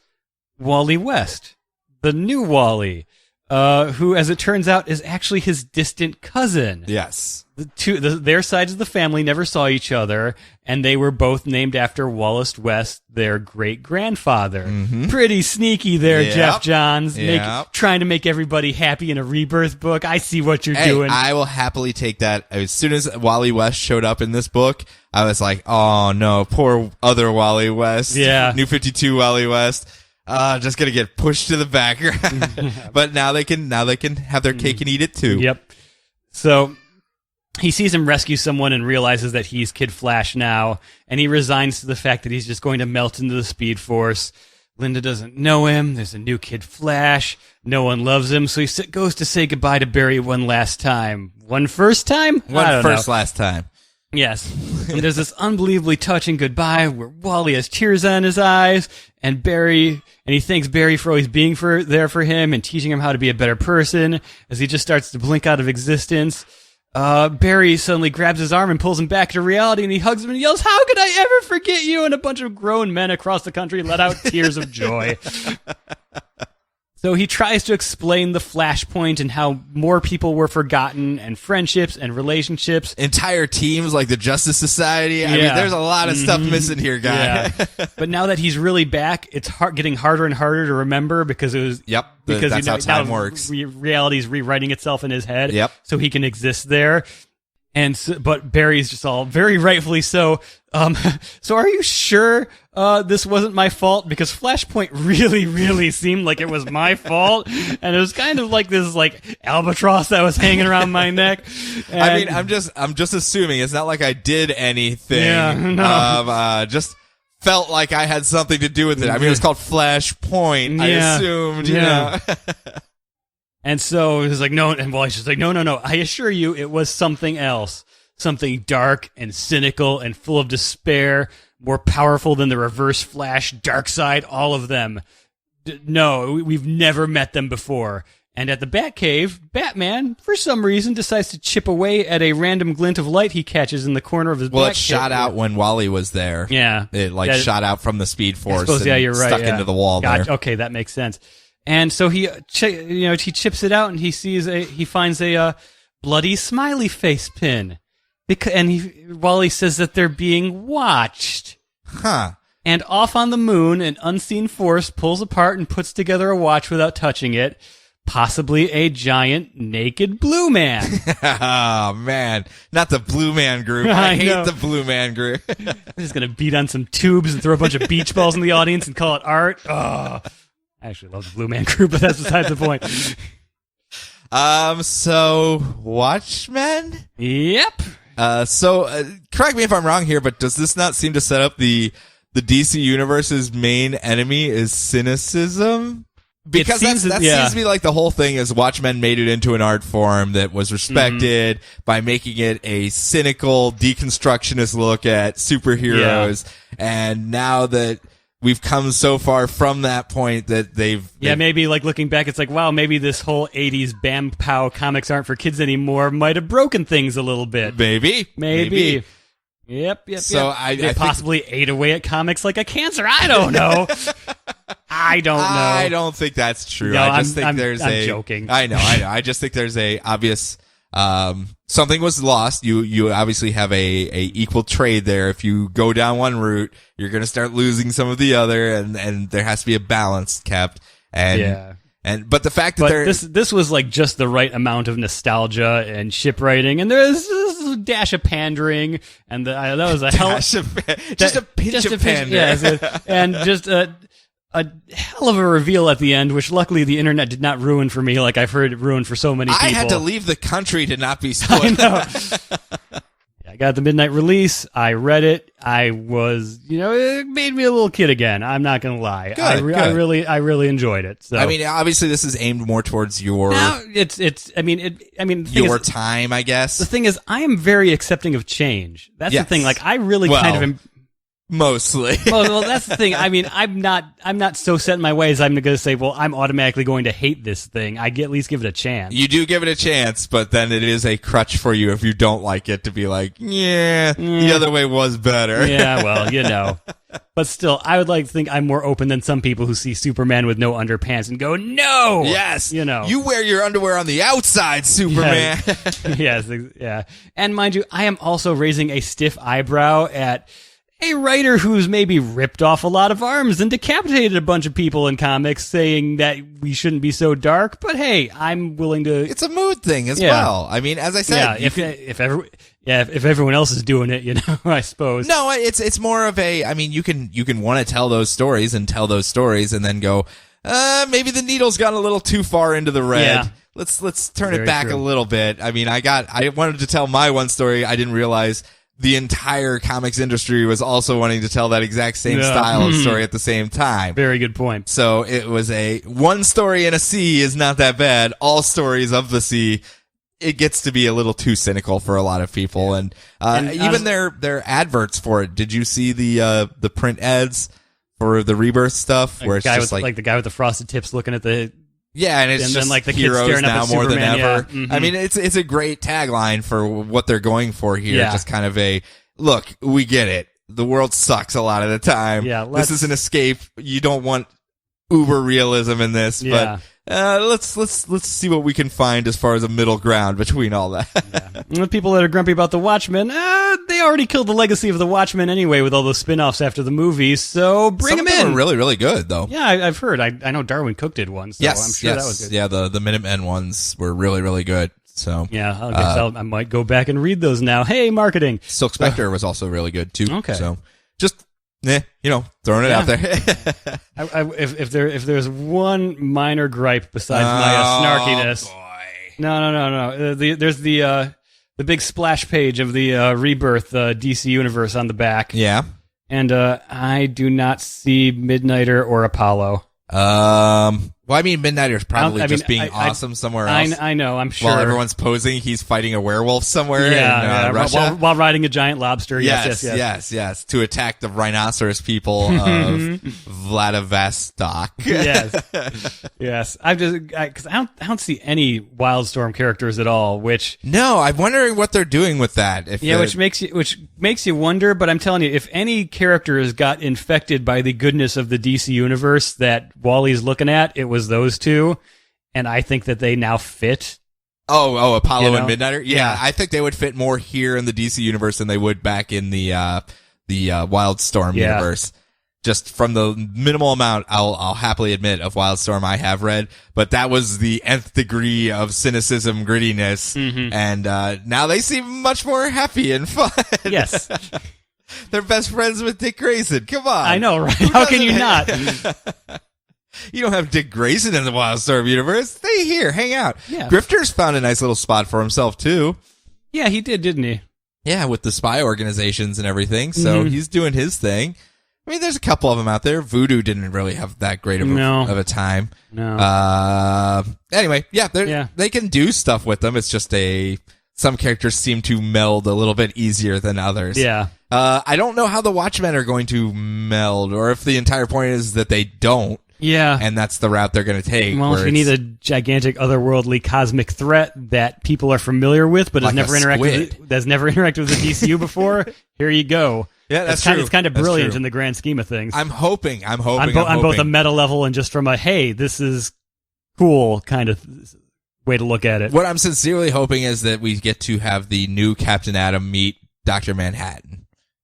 Wally West, the new Wally. who, as it turns out, is actually his distant cousin. Yes. Their sides of the family never saw each other, and they were both named after Wallace West, their great-grandfather. Mm-hmm. Pretty sneaky there, Jeff Johns. Yep. Trying to make everybody happy in a Rebirth book. I see what you're doing. I will happily take that. As soon as Wally West showed up in this book, I was like, oh no, poor other Wally West. Yeah. New 52 Wally West. Just gonna get pushed to the background. But now they can have their cake and eat it too. Yep. So he sees him rescue someone and realizes that he's Kid Flash now, and he resigns to the fact that he's just going to melt into the Speed Force. Linda doesn't know him. There's a new Kid Flash. No one loves him, so he goes to say goodbye to Barry one last time. One first time? Last time. Yes. And there's this unbelievably touching goodbye where Wally has tears on his eyes, and he thanks Barry for always being there for him and teaching him how to be a better person as he just starts to blink out of existence. Barry suddenly grabs his arm and pulls him back to reality, and he hugs him and yells, "How could I ever forget you?" And a bunch of grown men across the country let out tears of joy. So he tries to explain the Flashpoint and how more people were forgotten, and friendships and relationships. Entire teams like the Justice Society. I mean, there's a lot of stuff missing here, guy. Yeah. But now that he's really back, it's getting harder and harder to remember because it was... Yep, because that's how time works. Reality's rewriting itself in his head. Yep. So he can exist there. But Barry's just all very rightfully so. So are you sure this wasn't my fault? Because Flashpoint really, really seemed like it was my fault, and it was kind of like this albatross that was hanging around my neck. And I mean, I'm just assuming it's not like I did anything. Yeah, no. Just felt like I had something to do with it. I mean, it was called Flashpoint. I assumed, you know. And so he's like, no, and Wally's just like, no, I assure you it was something else. Something dark and cynical and full of despair, more powerful than the Reverse Flash, Darkseid, all of them. No, we've never met them before. And at the Batcave, Batman, for some reason, decides to chip away at a random glint of light he catches in the corner of his Well, it shot out when Wally was there. Yeah. It shot out from the Speed Force. I suppose, you're right. Stuck into the wall there. Okay, that makes sense. And so he chips it out, and he finds a bloody smiley face pin, Wally says that they're being watched. Huh. And off on the moon, an unseen force pulls apart and puts together a watch without touching it, possibly a giant naked blue man. Oh man, not the Blue Man Group. I hate the Blue Man Group. I'm just gonna beat on some tubes and throw a bunch of beach balls in the audience and call it art. Oh. I actually love the Blue Man Group, but that's besides the point. So Watchmen? Yep. Correct me if I'm wrong here, but does this not seem to set up the DC Universe's main enemy is cynicism? Because that seems to be like the whole thing is Watchmen made it into an art form that was respected by making it a cynical, deconstructionist look at superheroes. Yeah. And now that we've come so far from that point that they've maybe looking back, it's like, wow, maybe this whole 80s Bam Pow comics aren't for kids anymore might have broken things a little bit. Maybe. Yep. So they possibly ate away at comics like a cancer. I don't know. I don't think that's true. No, I'm joking. I know. I just think there's a obvious something was lost. You obviously have a equal trade there. If you go down one route, you're going to start losing some of the other, and there has to be a balance kept. But the fact that this was like just the right amount of nostalgia and shipwriting, and there's a dash of pandering, and that was a just a pinch of pandering, yes, and just a hell of a reveal at the end, which luckily the internet did not ruin for me, like I've heard it ruined for so many people. I had to leave the country to not be spoiled. I know. I got the midnight release. I read it. I was, it made me a little kid again. I'm not gonna lie. Good, I really enjoyed it. So I mean, obviously, this is aimed more towards your. No, your time, I guess. The thing is, I am very accepting of change. That's the thing. Like, I really kind of. Mostly. Well, that's the thing. I mean, I'm not so set in my ways. I'm going to say, well, I'm automatically going to hate this thing. I at least give it a chance. You do give it a chance, but then it is a crutch for you if you don't like it to be like, the other way was better. Yeah, well, But still, I would like to think I'm more open than some people who see Superman with no underpants and go, no! Yes! You wear your underwear on the outside, Superman! Yes, yeah. And mind you, I am also raising a stiff eyebrow at a writer who's maybe ripped off a lot of arms and decapitated a bunch of people in comics, saying that we shouldn't be so dark. But hey, I'm willing to. It's a mood thing as well. I mean, as I said, if everyone else is doing it, I suppose. No, it's more of a. I mean, you can want to tell those stories and then go, maybe the needle's gone a little too far into the red. Yeah. Let's turn it back a little bit. I mean, I wanted to tell my one story. I didn't realize the entire comics industry was also wanting to tell that exact same style of story at the same time. Very good point. So it was one story in a sea is not that bad. All stories of the sea, it gets to be a little too cynical for a lot of people. And even their adverts for it. Did you see the print ads for the Rebirth stuff? Where it's just like the guy with the frosted tips looking at the... Yeah, and it's just then, the heroes kids staring now up at more than Superman, ever. Yeah. Mm-hmm. I mean, it's a great tagline for what they're going for here. Yeah. Just kind of look, we get it. The world sucks a lot of the time. Yeah, this is an escape. You don't want uber realism in this, but let's see what we can find as far as a middle ground between all that. The people that are grumpy about the Watchmen, they already killed the legacy of the Watchmen anyway with all those spin-offs after the movies, so bring them in. Some of them are really, really good, though. Yeah, I've heard. I know Darwin Cook did one, so I'm sure that was good. Yeah, the Minutemen ones were really, really good. So yeah, I guess I might go back and read those now. Hey, marketing. Silk Spectre was also really good, too. Okay. So just... throwing it out there. if there's one minor gripe besides my snarkiness, no. There's the big splash page of the Rebirth DC universe on the back. Yeah, and I do not see Midnighter or Apollo. Well, I mean, Midnighter's probably just being awesome somewhere else. I know, I'm sure. While everyone's posing, he's fighting a werewolf somewhere in Russia. While riding a giant lobster. Yes. To attack the rhinoceros people of Vladivostok. Yes. Because I don't see any Wildstorm characters at all. No, I'm wondering what they're doing with that. Which makes you wonder. But I'm telling you, if any character has got infected by the goodness of the DC universe that Wally's looking at, it was those two, and I think that they now fit. Apollo and Midnighter. Yeah, I think they would fit more here in the DC universe than they would back in the Wildstorm universe. Just from the minimal amount, I'll happily admit, of Wildstorm I have read, but that was the nth degree of cynicism, grittiness, and now they seem much more happy and fun. Yes. They're best friends with Dick Grayson. Come on. I know, right? How can you not? You don't have Dick Grayson in the Wildstorm universe. Stay here, hang out. Yeah. Grifter's found a nice little spot for himself, too. Yeah, he did, didn't he? Yeah, with the spy organizations and everything, so he's doing his thing. I mean, there's a couple of them out there. Voodoo didn't really have that great of a time. No. Anyway, they can do stuff with them. It's just some characters seem to meld a little bit easier than others. Yeah. I don't know how the Watchmen are going to meld, or if the entire point is that they don't. Yeah. And that's the route they're going to take. Well, if you need a gigantic, otherworldly cosmic threat that people are familiar with, but has never interacted with the DCU before, here you go. Yeah, that's true. It's kind of brilliant in the grand scheme of things. I'm hoping. On both a meta level and just from a, hey, this is cool kind of way to look at it. What I'm sincerely hoping is that we get to have the new Captain Atom meet Dr. Manhattan.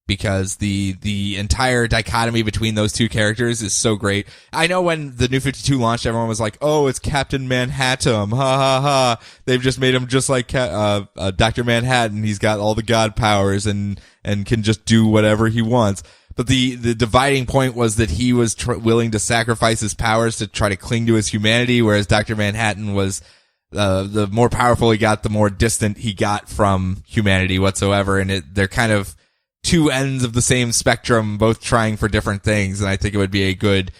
Because the entire dichotomy between those two characters is so great. I know when the New 52 launched, everyone was like, "Oh, it's Captain Manhattan, ha ha ha!" They've just made him just like Dr. Manhattan. He's got all the god powers and can just do whatever he wants. But the dividing point was that he was willing to sacrifice his powers to try to cling to his humanity, whereas Dr. Manhattan was the more powerful he got, the more distant he got from humanity whatsoever. And they're kind of two ends of the same spectrum, both trying for different things, and I think it would be a good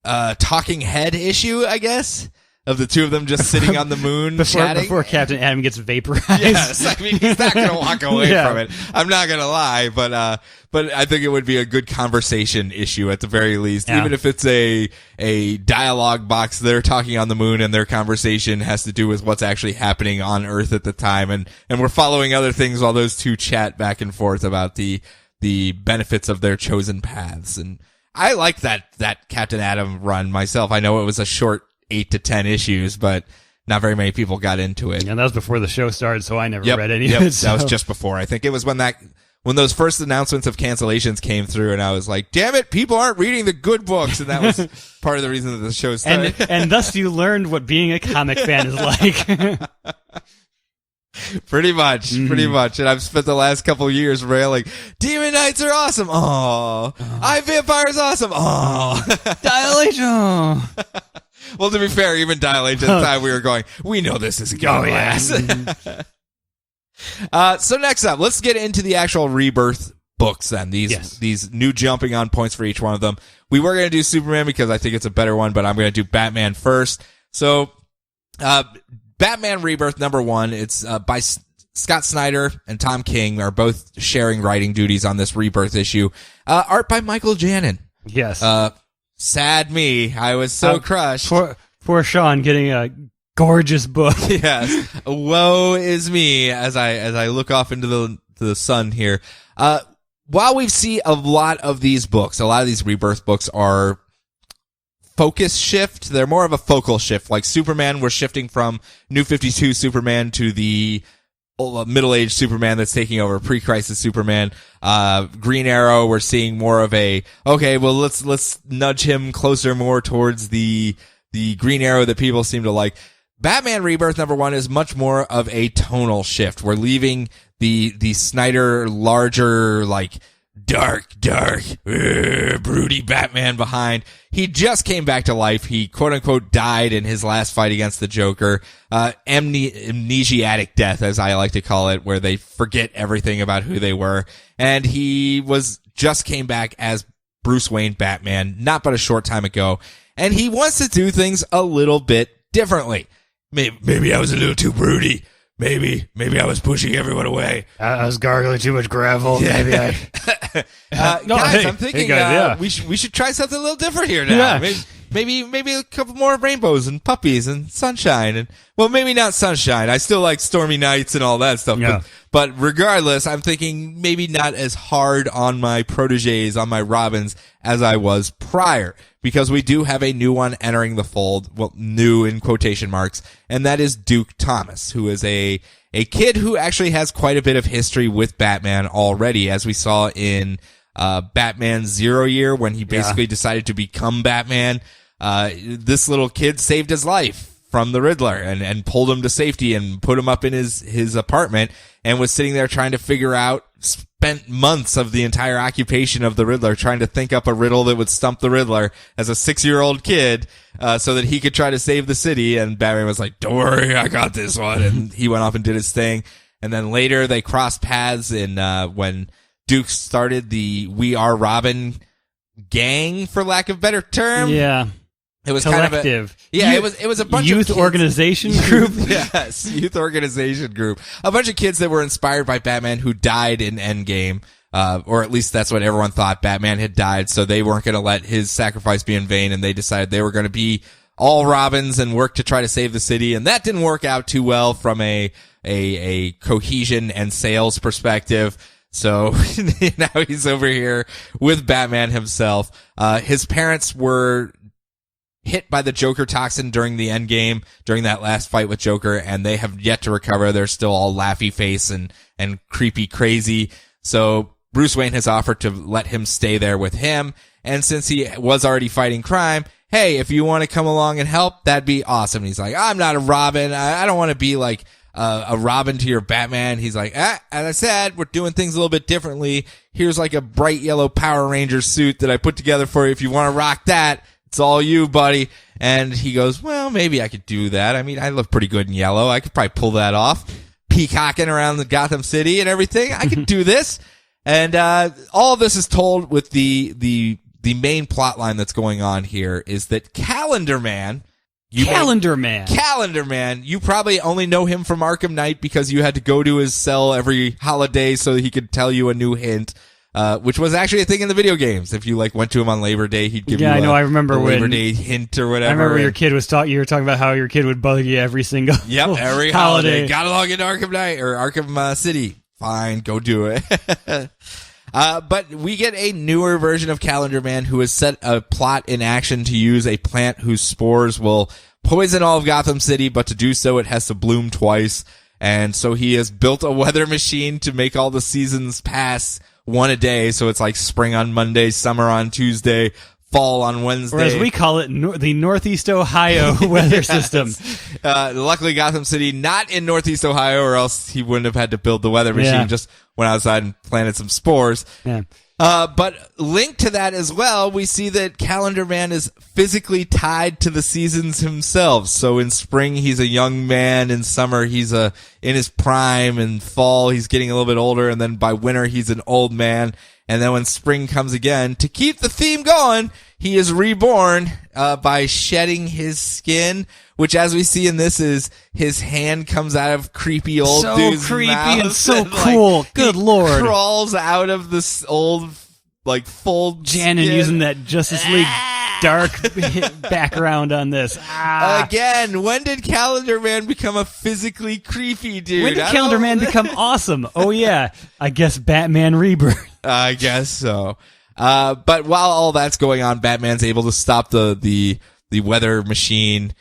talking head issue, I guess, of the two of them just sitting on the moon chatting. Before Captain Adam gets vaporized. Yes, I mean, he's not going to walk away from it. I'm not going to lie, but I think it would be a good conversation issue at the very least. Even if it's a dialogue box, they're talking on the moon and their conversation has to do with what's actually happening on Earth at the time. And we're following other things while those two chat back and forth about the benefits of their chosen paths. And I like that Captain Adam run myself. I know it was a short 8 to 10 issues, but not very many people got into it. And that was before the show started, so I never read any of it. So. That was just before. I think it was when those first announcements of cancellations came through, and I was like, damn it, people aren't reading the good books. And that was part of the reason that the show started. And thus you learned what being a comic fan is like. Pretty much. And I've spent the last couple of years railing, Demon Knights are awesome. Oh. I Vampire's awesome. Oh. Dilation. Well, to be fair, even Dilation at the time we were going, we know this isn't going to last. So next up, let's get into the actual Rebirth books then. These new jumping on points for each one of them. We were going to do Superman because I think it's a better one, but I'm going to do Batman first. So, Batman Rebirth #1. It's by Scott Snyder and Tom King are both sharing writing duties on this Rebirth issue. Art by Michael Janin. Yes. Sad me. I was so crushed. Poor Sean getting a gorgeous book. Yes. Woe is me as I look off into the sun here. While we see a lot of these books, a lot of these Rebirth books are focus shift. They're more of a focal shift. Like Superman, we're shifting from New 52 Superman to the middle-aged Superman that's taking over pre-crisis Superman. Green Arrow, we're seeing more of let's nudge him closer more towards the Green Arrow that people seem to like. Batman Rebirth #1 is much more of a tonal shift. We're leaving the Snyder larger, like, dark, broody Batman behind. He just came back to life. He quote-unquote died in his last fight against the Joker. Amnesiatic death, as I like to call it, where they forget everything about who they were. And he just came back as Bruce Wayne Batman, not but a short time ago. And he wants to do things a little bit differently. Maybe I was a little too broody. Maybe I was pushing everyone away. I was gargling too much gravel. Yeah. Maybe I... Guys, I'm thinking we should try something a little different here now. Yeah. Maybe a couple more rainbows and puppies and sunshine. And well, maybe not sunshine. I still like stormy nights and all that stuff. Yeah. But regardless, I'm thinking maybe not as hard on my proteges, on my Robins, as I was prior. Because we do have a new one entering the fold, well, new in quotation marks, and that is Duke Thomas, who is a kid who actually has quite a bit of history with Batman already, as we saw in Batman 0 Year, when he basically decided to become Batman. This little kid saved his life from the Riddler and pulled him to safety and put him up in his apartment and was sitting there trying to figure out, spent months of the entire occupation of the Riddler trying to think up a riddle that would stump the Riddler as a 6-year-old kid, so that he could try to save the city. And Batman was like, don't worry, I got this one. And he went off and did his thing. And then later they crossed paths in, when Duke started the We Are Robin gang, for lack of a better term. Yeah. It was collective. Kind of it was a bunch youth of kids. Organization group. Yes, youth organization group. A bunch of kids that were inspired by Batman who died in Endgame, or at least that's what everyone thought. Batman had died, so they weren't going to let his sacrifice be in vain, and they decided they were going to be all Robins and work to try to save the city. And that didn't work out too well from a cohesion and sales perspective. So now he's over here with Batman himself. His parents were hit by the Joker toxin during the Endgame, during that last fight with Joker, and they have yet to recover. They're still all laughy face and creepy crazy. So Bruce Wayne has offered to let him stay there with him. And since he was already fighting crime, hey, if you want to come along and help, that'd be awesome. And he's like, I'm not a Robin. I don't want to be like a Robin to your Batman. He's like, as I said, we're doing things a little bit differently. Here's like a bright yellow Power Ranger suit that I put together for you. If you want to rock that, it's all you, buddy. And he goes, well, maybe I could do that. I mean, I look pretty good in yellow. I could probably pull that off. Peacocking around the Gotham City and everything. I could do this. And all of this is told with the main plot line that's going on here is that Calendar Man Calendar Man. Calendar Man. You probably only know him from Arkham Knight because you had to go to his cell every holiday so he could tell you a new hint. Which was actually a thing in the video games. If you went to him on Labor Day, he'd give you I remember a Labor when, Day hint or whatever. I remember your kid was you were talking about how your kid would bug you every single every holiday. Gotta log into Arkham Knight or Arkham City. Fine, go do it. But we get a newer version of Calendar Man who has set a plot in action to use a plant whose spores will poison all of Gotham City, but to do so it has to bloom twice. And so he has built a weather machine to make all the seasons pass one a day, so it's like spring on Monday, summer on Tuesday, fall on Wednesday. Or as we call it, the Northeast Ohio weather system. Luckily, Gotham City not in Northeast Ohio, or else he wouldn't have had to build the weather machine. Just went outside and planted some spores. Yeah. But linked to that as well, we see that Calendar Man is physically tied to the seasons himself. So in spring, he's a young man. In summer, he's in his prime. In fall, he's getting a little bit older. And then by winter, he's an old man. And then when spring comes again, to keep the theme going, he is reborn by shedding his skin, which, as we see in this, is his hand comes out of creepy old dude's creepy mouth and so cool. Good Lord. Crawls out of this old, full Janin skin. Using that Justice League dark background on this. Again, when did Calendar Man become a physically creepy dude? When did Calendar Man become awesome? Oh, yeah. I guess Batman Rebirth. I guess so. But while all that's going on, Batman's able to stop the weather machine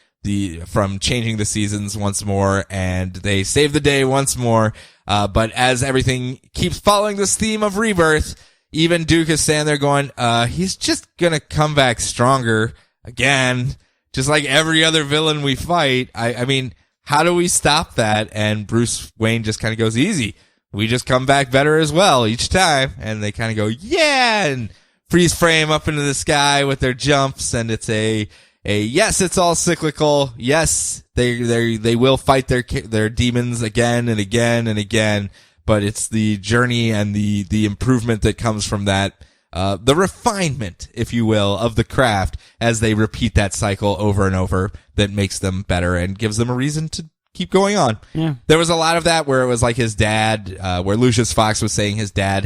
from changing the seasons once more, and they save the day once more. But as everything keeps following this theme of Rebirth, even Duke is standing there going, he's just gonna come back stronger again, just like every other villain we fight. I mean, how do we stop that? And Bruce Wayne just kind of goes, easy. We just come back better as well each time. And they kind of go, yeah, and freeze frame up into the sky with their jumps. And it's a yes, it's all cyclical. Yes, they will fight their demons again and again and again. But it's the journey and the improvement that comes from that, the refinement, if you will, of the craft as they repeat that cycle over and over that makes them better and gives them a reason to keep going on. Yeah. There was a lot of that where it was like his dad, where Lucius Fox was saying his dad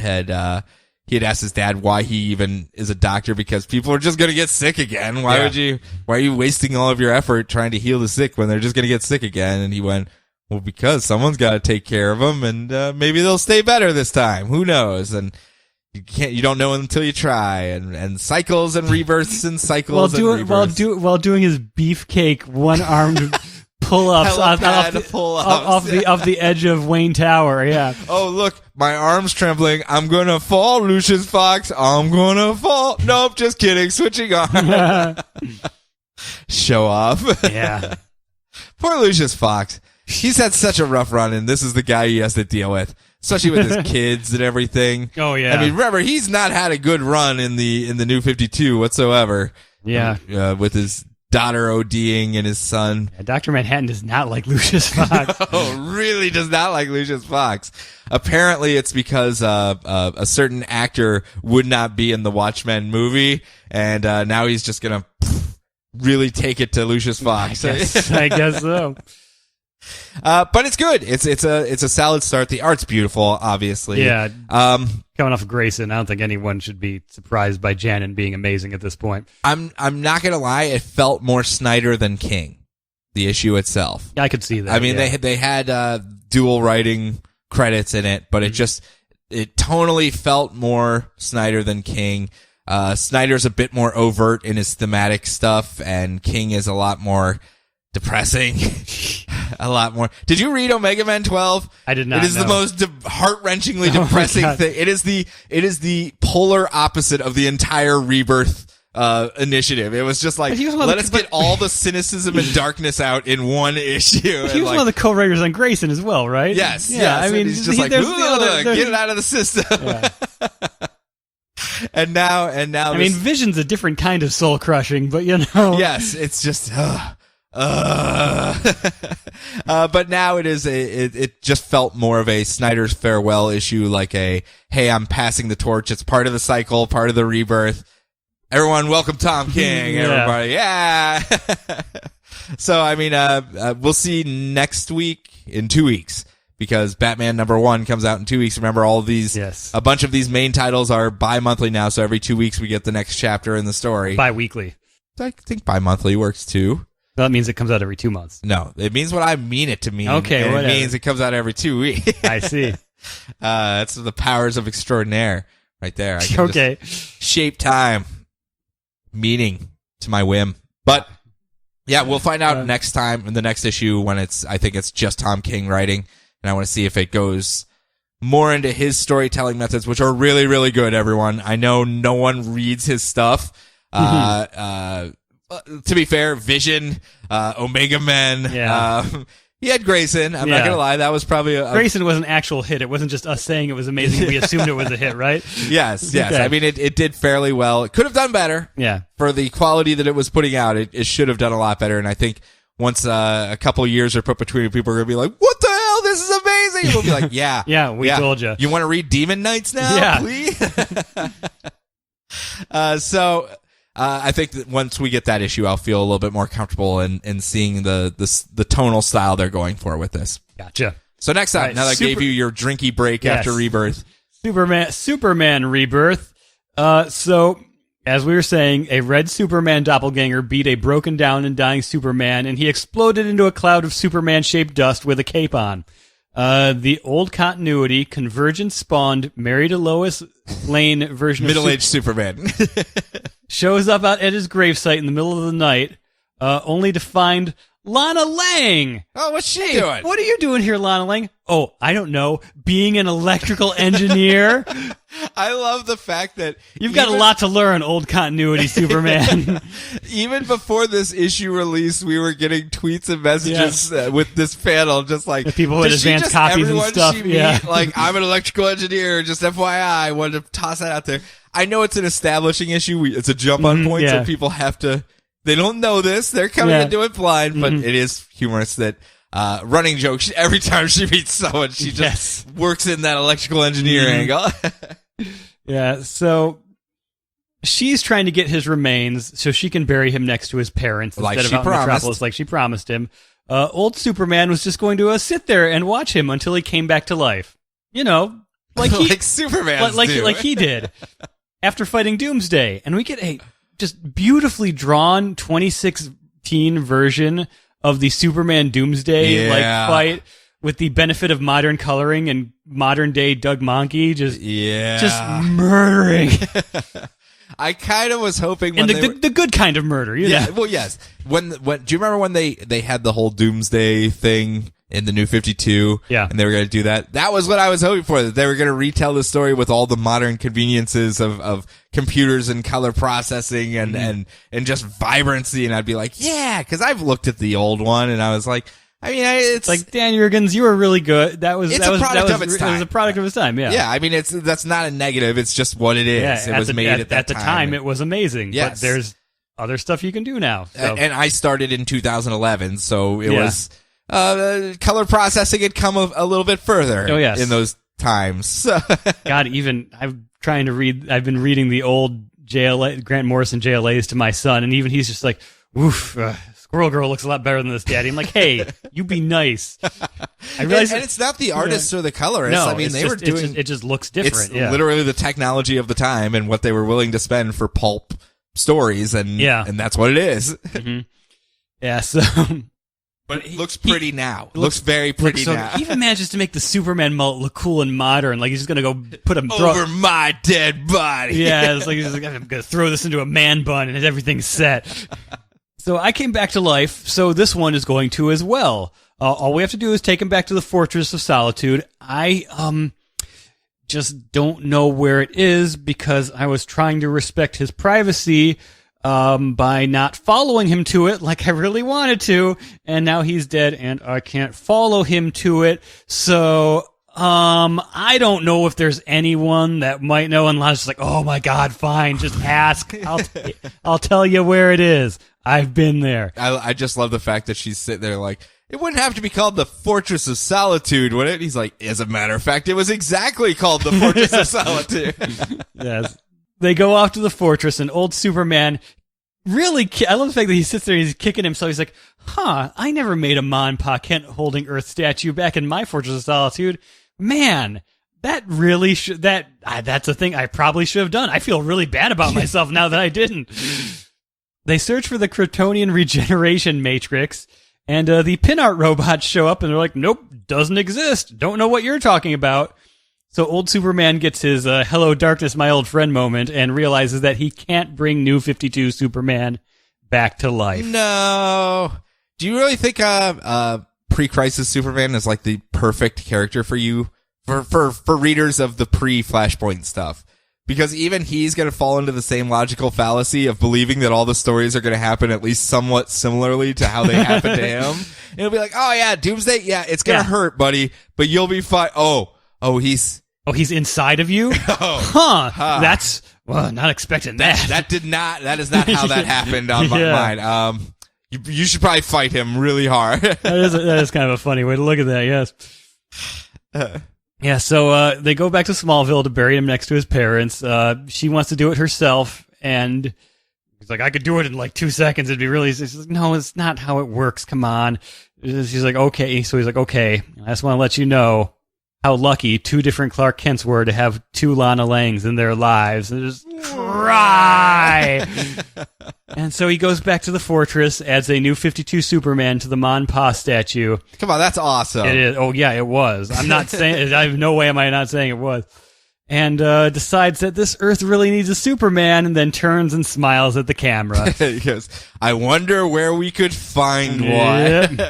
he had asked his dad why he even is a doctor, because people are just going to get sick again. Why are you wasting all of your effort trying to heal the sick when they're just going to get sick again? And he went, well, because someone's got to take care of them, and maybe they'll stay better this time. Who knows? And you don't know until you try. And cycles and rebirths and cycles and rebirths. While doing his beefcake one-armed pull-ups off the edge of Wayne Tower. Yeah. Oh, look, my arm's trembling. I'm gonna fall, Lucius Fox. I'm gonna fall. Nope, just kidding. Switching on. Show off. Yeah. Poor Lucius Fox. He's had such a rough run, and this is the guy he has to deal with, especially with his kids and everything. Oh yeah. I mean, remember, he's not had a good run in the New 52 whatsoever. Yeah. With his daughter ODing and his son. Yeah, Dr. Manhattan does not like Lucius Fox. Oh, really does not like Lucius Fox. Apparently, it's because a certain actor would not be in the Watchmen movie, and now he's just gonna really take it to Lucius Fox. I guess so. But it's good. It's a solid start. The art's beautiful, obviously. Yeah. Coming off of Grayson, I don't think anyone should be surprised by Janin being amazing at this point. I'm not gonna lie. It felt more Snyder than King, the issue itself. I could see that. I mean, they had dual writing credits in it, but it tonally felt more Snyder than King. Snyder's a bit more overt in his thematic stuff, and King is a lot more depressing. A lot more. Did you read Omega Man 12? I did not. It is the most heart-wrenchingly depressing thing. It is the polar opposite of the entire Rebirth initiative. It was just like, let us get all the cynicism and darkness out in one issue. He was one of the co-writers on Grayson as well, right? Yes. Yeah. Yes. I mean, he's just like, get it out of the system. Yeah. And now. I mean, Vision's a different kind of soul crushing, but you know. Yes, it's just. But now it just felt more of a Snyder's farewell issue, like hey, I'm passing the torch. It's part of the cycle, part of the rebirth. Everyone, welcome Tom King, everybody. Yeah. So, I mean, we'll see next week in 2 weeks because Batman #1 comes out in 2 weeks. Remember, all of these, a bunch of these main titles are bi-monthly now, so every 2 weeks we get the next chapter in the story. Bi-weekly. I think bi-monthly works too. Well, that means it comes out every 2 months. No, it means what I mean it to mean. Okay, and whatever. It means it comes out every 2 weeks. I see. That's the powers of extraordinaire right there. I can just shape time, meaning to my whim. But yeah, we'll find out next time in the next issue when I think it's just Tom King writing, and I want to see if it goes more into his storytelling methods, which are really, really good, everyone. I know no one reads his stuff. To be fair, Vision, Omega Men, he had Grayson. I'm not going to lie. That was probably Grayson was an actual hit. It wasn't just us saying it was amazing. We assumed it was a hit, right? Yes. Okay. I mean, it did fairly well. It could have done better. Yeah. For the quality that it was putting out, it should have done a lot better. And I think once a couple years are put between, people are going to be like, what the hell? This is amazing. And we'll be like, yeah. Yeah, we told you. You want to read Demon Knights now? Yeah. Please? I think that once we get that issue, I'll feel a little bit more comfortable in seeing the tonal style they're going for with this. Gotcha. So next time, now that I gave you your drinky break after Rebirth. Superman Rebirth. So, as we were saying, a red Superman doppelganger beat a broken down and dying Superman, and he exploded into a cloud of Superman-shaped dust with a cape on. The old continuity, Convergence spawned, Married to Lois Lane version Middle-aged Superman. shows up out at his gravesite in the middle of the night, only to find Lana Lang. Oh, what's she doing? What are you doing here, Lana Lang? Oh, I don't know. Being an electrical engineer. I love the fact that you've got a lot to learn, old continuity Superman. Even before this issue release, we were getting tweets and messages with this panel, just like the people with advanced copies and stuff. Like, I'm an electrical engineer. Just FYI, I wanted to toss that out there. I know it's an establishing issue. It's a jump on point, so people have to. They don't know this. They're coming into it blind, but it is humorous that running joke. Every time she meets someone, she just works in that electrical engineer angle. Yeah, so she's trying to get his remains so she can bury him next to his parents instead of out in Metropolis, like she promised him. Old Superman was just going to sit there and watch him until he came back to life. You know, like Superman, like he did after fighting Doomsday, and we get a just beautifully drawn 2016 version of the Superman Doomsday fight with the benefit of modern coloring and modern day Doug Mahnke just murdering. I kind of was hoping when the good kind of murder. Well, yes. When do you remember when they had the whole Doomsday thing in the New 52? Yeah. And they were going to do that. That was what I was hoping for. That they were going to retell the story with all the modern conveniences of computers and color processing and just vibrancy. And I'd be like, yeah, because I've looked at the old one and I was like, I mean, it's like Dan Jurgens, you were really good. That was a product of its time. It was a product of its time. Yeah. Yeah. I mean, that's not a negative. It's just what it is. Yeah, it was made at that time. At the time, it was amazing. Yes. But there's other stuff you can do now. So. And I started in 2011, so it was color processing had come a little bit further. Oh, yes. In those times. God, even I've been reading the old JLA Grant Morrison JLAs to my son, and even he's just like, "Oof, Squirrel Girl looks a lot better than this, Daddy." I'm like, "Hey, you be nice." I realize, and it's not the artists or the colorists. No, I mean, they were doing. It just looks different. It's literally the technology of the time and what they were willing to spend for pulp stories, and that's what it is. Mm-hmm. Yeah. So. But it looks pretty now. Looks very pretty now. He even manages to make the Superman mullet look cool and modern. Like he's just gonna go put him over my dead body. Yeah, it's like he's like, I'm gonna throw this into a man bun and everything's set. So I came back to life. So this one is going to as well. All we have to do is take him back to the Fortress of Solitude. I just don't know where it is because I was trying to respect his privacy. By not following him to it like I really wanted to, and now he's dead and I can't follow him to it. So, I don't know if there's anyone that might know, and Lana's just like, "Oh my God, fine, just ask. I'll tell you where it is. I've been there." I just love the fact that she's sitting there like, it wouldn't have to be called the Fortress of Solitude, would it? He's like, as a matter of fact, it was exactly called the Fortress of Solitude. Yes. they go off to the fortress, and old Superman really, I love the fact that he sits there and he's kicking himself. He's like, I never made a Ma and Pa Kent holding Earth statue back in my Fortress of Solitude. Man, that really that's a thing I probably should have done. I feel really bad about myself now that I didn't. They search for the Kryptonian regeneration matrix, and the pin art robots show up, and they're like, nope, doesn't exist. Don't know what you're talking about. So old Superman gets his hello darkness, my old friend moment, and realizes that he can't bring New 52 Superman back to life. No. Do you really think pre-Crisis Superman is like the perfect character for you? For readers of the pre-Flashpoint stuff? Because even he's going to fall into the same logical fallacy of believing that all the stories are going to happen at least somewhat similarly to how they happened to him. And he'll be like, oh yeah, Doomsday, yeah, it's going to hurt, buddy, but you'll be fine. Oh, he's inside of you? That's, not expecting that. That is not how that happened on my mind. You should probably fight him really hard. that is kind of a funny way to look at that, yes. Yeah, so they go back to Smallville to bury him next to his parents. She wants to do it herself, and he's like, I could do it in like 2 seconds. It'd be really easy. She's like, no, it's not how it works. Come on. She's like, okay. So he's like, okay, I just want to let you know how lucky 2 different Clark Kents were to have 2 Lana Langs in their lives. And just cry. And so he goes back to the fortress, adds a new 52 Superman to the Ma Pa statue. Come on, that's awesome. It is. Oh, yeah, it was. I'm not saying, I have no way am I not saying it was. And decides that this Earth really needs a Superman, and then turns and smiles at the camera. He goes, I wonder where we could find one.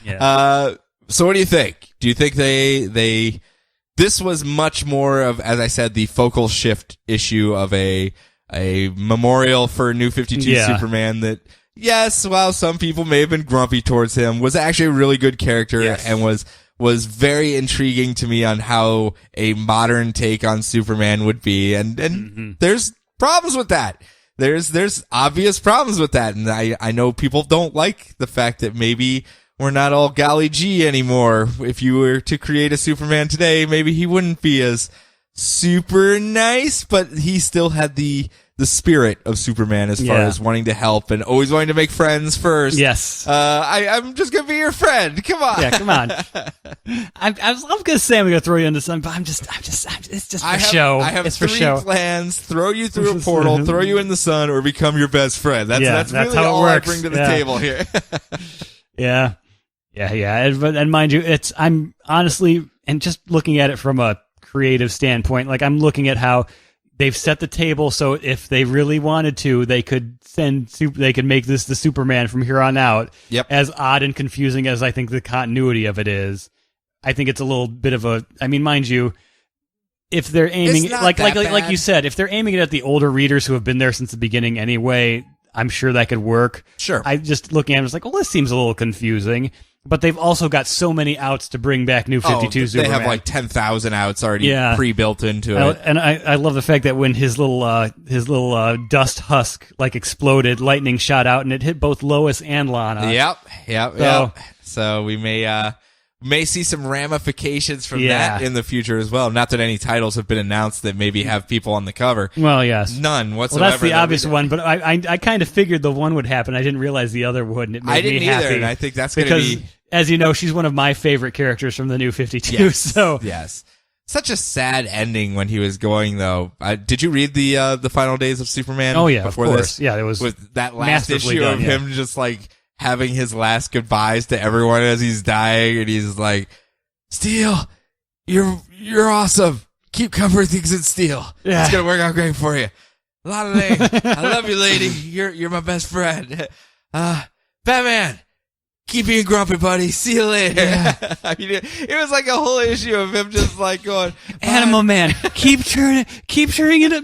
Yeah. So what do you think? Do you think this was much more of, as I said, the focal shift issue of a memorial for New 52 Superman that, yes, while some people may have been grumpy towards him, was actually a really good character and was very intriguing to me on how a modern take on Superman would be. And there's problems with that. There's obvious problems with that. And I know people don't like the fact that maybe we're not all golly gee anymore. If you were to create a Superman today, maybe he wouldn't be as super nice, but he still had the spirit of Superman as far as wanting to help and always wanting to make friends first. Yes. I'm just gonna be your friend. Come on. Yeah, come on. I'm gonna say I'm gonna throw you into something, but it's just for show. I have it's 3 for show. plans: throw you through a portal, throw you in the sun, or become your best friend. That's really how all it works. I bring to the table here. Yeah. And mind you, I'm honestly, and just looking at it from a creative standpoint, like I'm looking at how they've set the table so if they really wanted to, they could make this the Superman from here on out. Yep. As odd and confusing as I think the continuity of it is, I think it's a little bit of a, I mean, mind you, if they're aiming, like you said, if they're aiming it at the older readers who have been there since the beginning anyway, I'm sure that could work. Sure. I just looking at it, it's like, well, this seems a little confusing. But they've also got so many outs to bring back New 52 Superman. They have like 10,000 outs already pre-built into it. And I love the fact that when his little dust husk like exploded, lightning shot out and it hit both Lois and Lana. Yep. So we may see some ramifications from that in the future as well. Not that any titles have been announced that maybe have people on the cover. Well, yes. None whatsoever. Well, that's the obvious one, but I kind of figured the one would happen. I didn't realize the other would, and it made me happy. I didn't either, and I think that's going to be... As you know, she's one of my favorite characters from the New 52. Yes, so yes. Such a sad ending when he was going, though. Did you read the Final Days of Superman? Oh, yeah, before of course. This? Yeah, it was with that last issue of him just like having his last goodbyes to everyone as he's dying, and he's like, Steel, you're awesome. Keep covering things in steel. Yeah. It's gonna work out great for you. Lana Lang, I love you, lady. You're my best friend. Batman, keep being grumpy, buddy. See you later. Yeah. I mean, it was like a whole issue of him just like going, Animal Man, keep turning into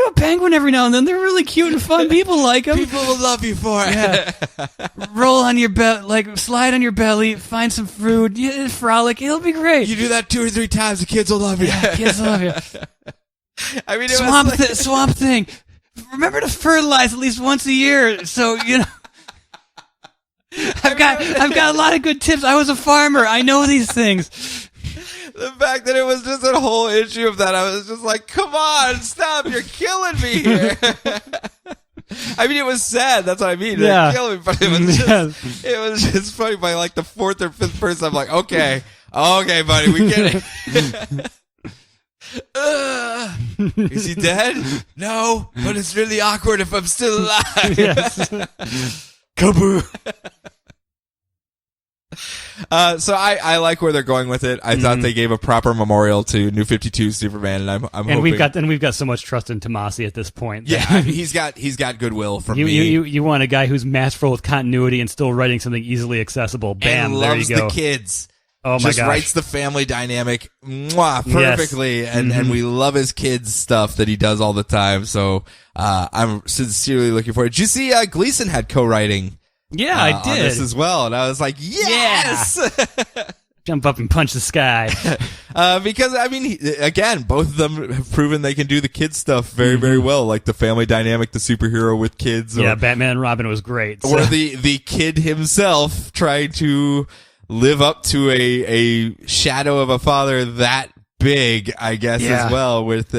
a penguin every now and then. They're really cute and fun. People like them. People will love you for it. Yeah. Roll on your belly, like slide on your belly, find some food, frolic. It'll be great. You do that 2 or 3 times, the kids will love you. Yeah, kids will love you. I mean, Swamp Thing. Remember to fertilize at least once a year, so you know. I've got a lot of good tips. I was a farmer. I know these things. The fact that it was just a whole issue of that, I was just like, come on, stop, you're killing me here. I mean, it was sad, that's what I mean. Yeah. Killing me, but it was just funny. By like the fourth or fifth person, I'm like, okay, buddy, we get it. Is he dead? No, but it's really awkward if I'm still alive. Yes. Kaboo. So I like where they're going with it. I thought they gave a proper memorial to New 52 Superman, and I'm hoping. We've got so much trust in Tomasi at this point. Yeah, I mean, he's got goodwill from me. You want a guy who's masterful with continuity and still writing something easily accessible. Bam, and there you loves go. the kids. Oh my just gosh. writes the family dynamic perfectly, yes. and we love his kids stuff that he does all the time. So I'm sincerely looking forward. Did you see Gleason had co-writing? Yeah, I did on this as well, and I was like, yes. Yeah. Jump up and punch the sky. Because I mean, again, both of them have proven they can do the kids stuff very, very well, like the family dynamic, the superhero with kids. Yeah, Batman and Robin was great. Or the kid himself trying to live up to a shadow of a father that big, I guess, as well, with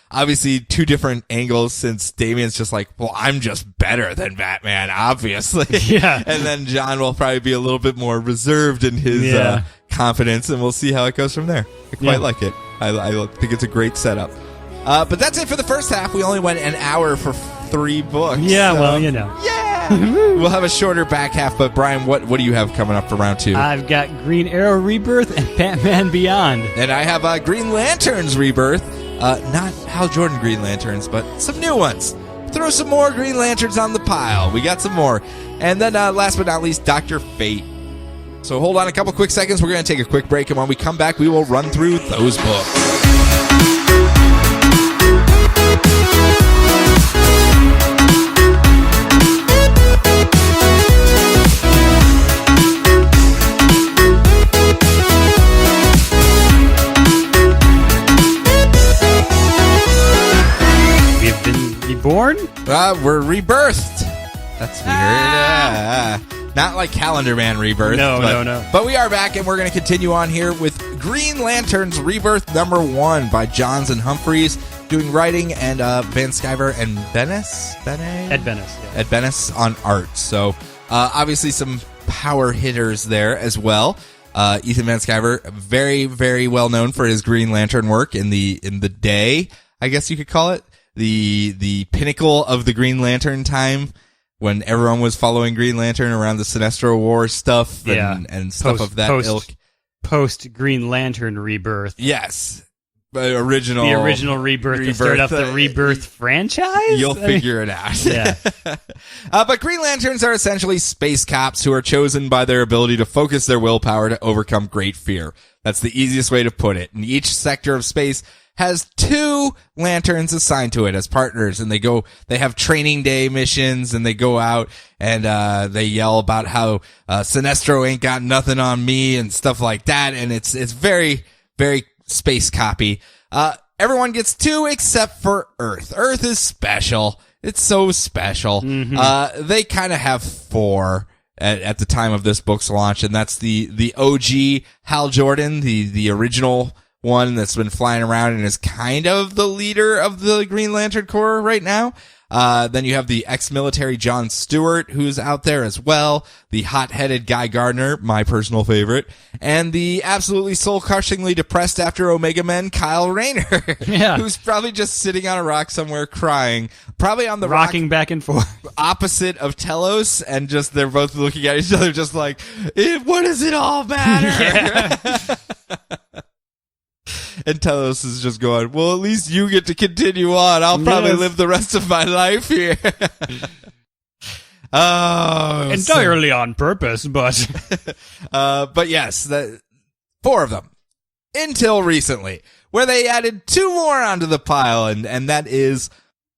obviously two different angles, since Damian's just like, well, I'm just better than Batman, obviously. Yeah. And then John will probably be a little bit more reserved in his confidence, and we'll see how it goes from there. I quite like it. I think it's a great setup. But that's it for the first half. We only went an hour for 3 books. Yeah, so, well, you know. Yeah. We'll have a shorter back half, but Brian, what do you have coming up for round 2? I've got Green Arrow Rebirth and Batman Beyond. And I have Green Lanterns Rebirth. Not Hal Jordan Green Lanterns, but some new ones. Throw some more Green Lanterns on the pile. We got some more. And then last but not least, Dr. Fate. So hold on a couple quick seconds. We're going to take a quick break, and when we come back, we will run through those books. Reborn? We're rebirthed. That's weird. Not like Calendar Man Rebirth. No. But we are back, and we're going to continue on here with Green Lanterns Rebirth number 1 by Johns and Humphreys, doing writing, and Van Sciver and Ed Benes on art. So obviously some power hitters there as well. Ethan Van Sciver, very, very well known for his Green Lantern work in the day, I guess you could call it. The pinnacle of the Green Lantern time, when everyone was following Green Lantern around the Sinestro War stuff and stuff of that ilk. Post Green Lantern Rebirth. Yes. The original Rebirth to start up the Rebirth franchise? You'll figure it out. Yeah. But Green Lanterns are essentially space cops who are chosen by their ability to focus their willpower to overcome great fear. That's the easiest way to put it. And each sector of space has 2 lanterns assigned to it as partners, and they have training day missions, and they go out and they yell about how Sinestro ain't got nothing on me and stuff like that, and it's very, very space copy. Everyone gets 2 except for Earth. Earth is special. It's so special. Mm-hmm. They kind of have 4 at the time of this book's launch, and that's the OG Hal Jordan, the original one that's been flying around and is kind of the leader of the Green Lantern Corps right now. Then you have the ex-military John Stewart, who's out there as well, the hot-headed Guy Gardner, my personal favorite, and the absolutely soul-crushingly depressed after Omega Men, Kyle Rayner, who's probably just sitting on a rock somewhere crying, probably on the rocking rock back and forth opposite of Telos, and just they're both looking at each other just like, what does it all matter? And Telos is just going, well, at least you get to continue on. I'll probably live the rest of my life here. Entirely on purpose, but... but yes, 4 of them. Until recently, where they added 2 more onto the pile, and that is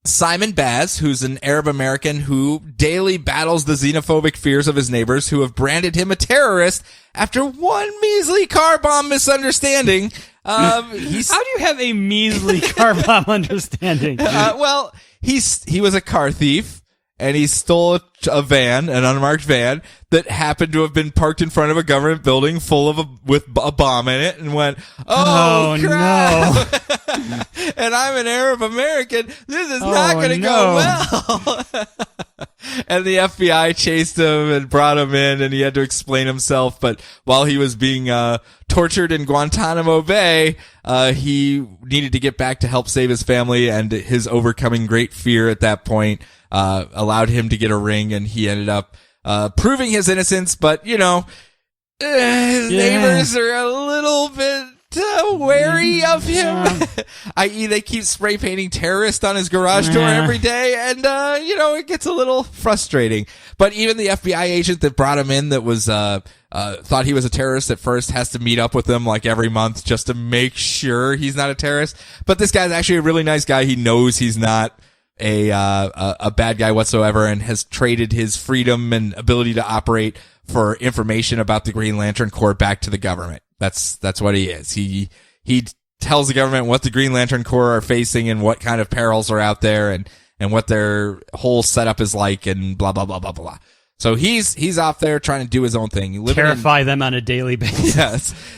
Simon Baz, who's an Arab American who daily battles the xenophobic fears of his neighbors who have branded him a terrorist after one measly car bomb misunderstanding. How do you have a measly car bomb understanding? Well, he was a car thief, and he stole a van, an unmarked van, that happened to have been parked in front of a government building with a bomb in it, and went, oh crap! No. And I'm an Arab American. This is not going to go well. And the FBI chased him and brought him in, and he had to explain himself. But while he was being tortured in Guantanamo Bay, he needed to get back to help save his family, and his overcoming great fear at that point allowed him to get a ring, and he ended up proving his innocence. But, his neighbors are a little bit wary of him, i.e. they keep spray painting terrorist on his garage door every day, and it gets a little frustrating. But even the FBI agent that brought him in, that was thought he was a terrorist at first, has to meet up with him like every month just to make sure he's not a terrorist. But this guy's actually a really nice guy. He knows he's not a bad guy whatsoever, and has traded his freedom and ability to operate for information about the Green Lantern Corps back to the government. That's what he is. He tells the government what the Green Lantern Corps are facing and what kind of perils are out there, and what their whole setup is like, and blah blah blah blah blah. So he's off there trying to do his own thing. Terrify them on a daily basis.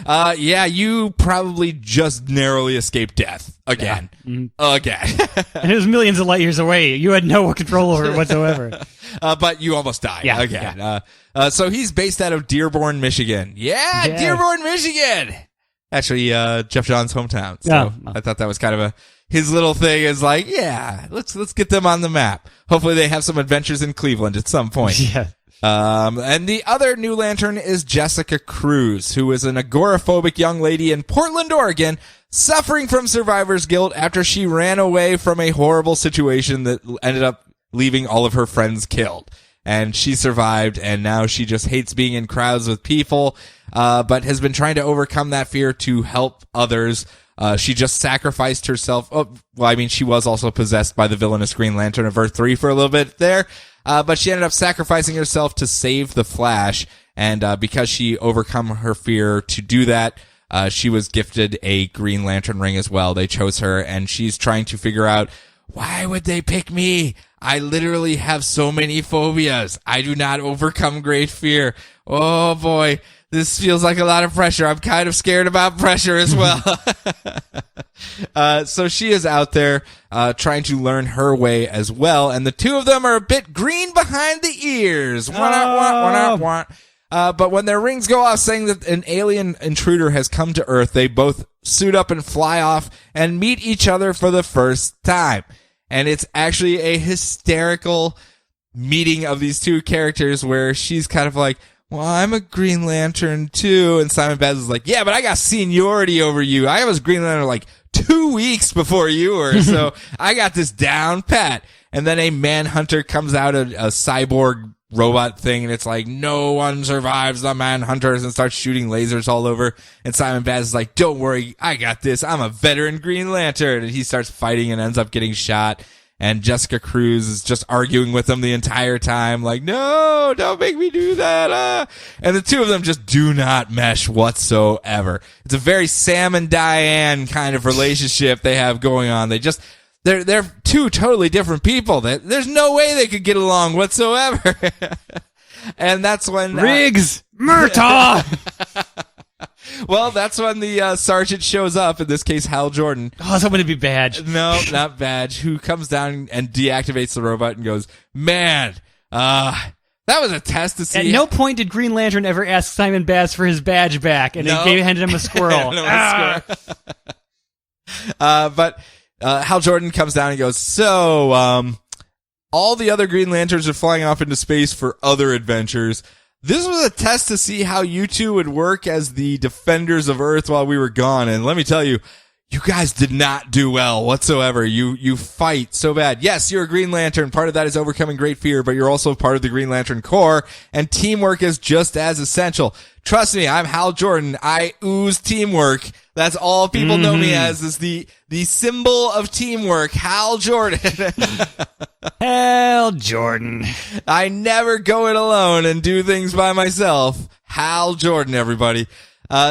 Yes. You probably just narrowly escaped death again. Yeah. Again. And it was millions of light years away. You had no control over it whatsoever. But you almost died again. Yeah. So he's based out of Dearborn, Michigan. Yeah. Dearborn, Michigan. Actually, Jeff John's hometown. So I thought that was kind of his little thing is like, let's get them on the map. Hopefully they have some adventures in Cleveland at some point. Yeah. And the other new Lantern is Jessica Cruz, who is an agoraphobic young lady in Portland, Oregon, suffering from survivor's guilt after she ran away from a horrible situation that ended up leaving all of her friends killed. And she survived, and now she just hates being in crowds with people, but has been trying to overcome that fear to help others. She just sacrificed herself. She was also possessed by the villainous Green Lantern of Earth 3 for a little bit there. But she ended up sacrificing herself to save the Flash. And, because she overcome her fear to do that, she was gifted a Green Lantern ring as well. They chose her, and she's trying to figure out, why would they pick me? I literally have so many phobias. I do not overcome great fear. Oh boy. This feels like a lot of pressure. I'm kind of scared about pressure as well. So she is out there trying to learn her way as well, and the two of them are a bit green behind the ears. But when their rings go off saying that an alien intruder has come to Earth, they both suit up and fly off and meet each other for the first time. And it's actually a hysterical meeting of these two characters where she's kind of like, well, I'm a Green Lantern too. And Simon Baz is like, yeah, but I got seniority over you. I was Green Lantern like 2 weeks before you were. So I got this down pat. And then a Manhunter comes out, a cyborg robot thing, and it's like, no one survives the Manhunters, and starts shooting lasers all over. And Simon Baz is like, don't worry, I got this. I'm a veteran Green Lantern. And he starts fighting and ends up getting shot. And Jessica Cruz is just arguing with him the entire time, like, no, don't make me do that. And the two of them just do not mesh whatsoever. It's a very Sam and Diane kind of relationship they have going on. They're two totally different people. There's no way they could get along whatsoever. And that's when Riggs Murtaugh. Well, that's when the sergeant shows up, in this case, Hal Jordan. Oh, I was hoping to be Badge. No, not Badge, who comes down and deactivates the robot and goes, man, that was a test to see. At no point did Green Lantern ever ask Simon Baz for his badge back, and he handed him a squirrel. But Hal Jordan comes down and goes, so, all the other Green Lanterns are flying off into space for other adventures. This was a test to see how you two would work as the defenders of Earth while we were gone. And let me tell you, you guys did not do well whatsoever. You fight so bad. Yes, you're a Green Lantern. Part of that is overcoming great fear, but you're also part of the Green Lantern Corps, and teamwork is just as essential. Trust me, I'm Hal Jordan. I ooze teamwork. That's all people know me as, is the symbol of teamwork, Hal Jordan. Hal Jordan. I never go it alone and do things by myself. Hal Jordan, everybody.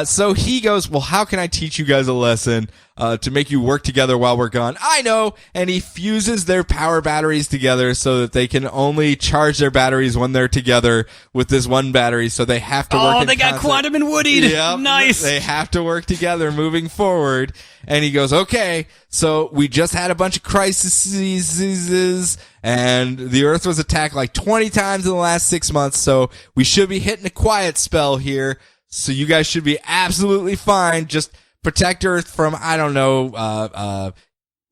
So he goes, well, how can I teach you guys a lesson to make you work together while we're gone? I know. And he fuses their power batteries together so that they can only charge their batteries when they're together with this one battery. So they have to work in they got quantum and woodied. Yep, nice. They have to work together moving forward. And he goes, okay, so we just had a bunch of crises and the Earth was attacked like 20 times in the last 6 months. So we should be hitting a quiet spell here. So you guys should be absolutely fine. Just protect Earth from, I don't know,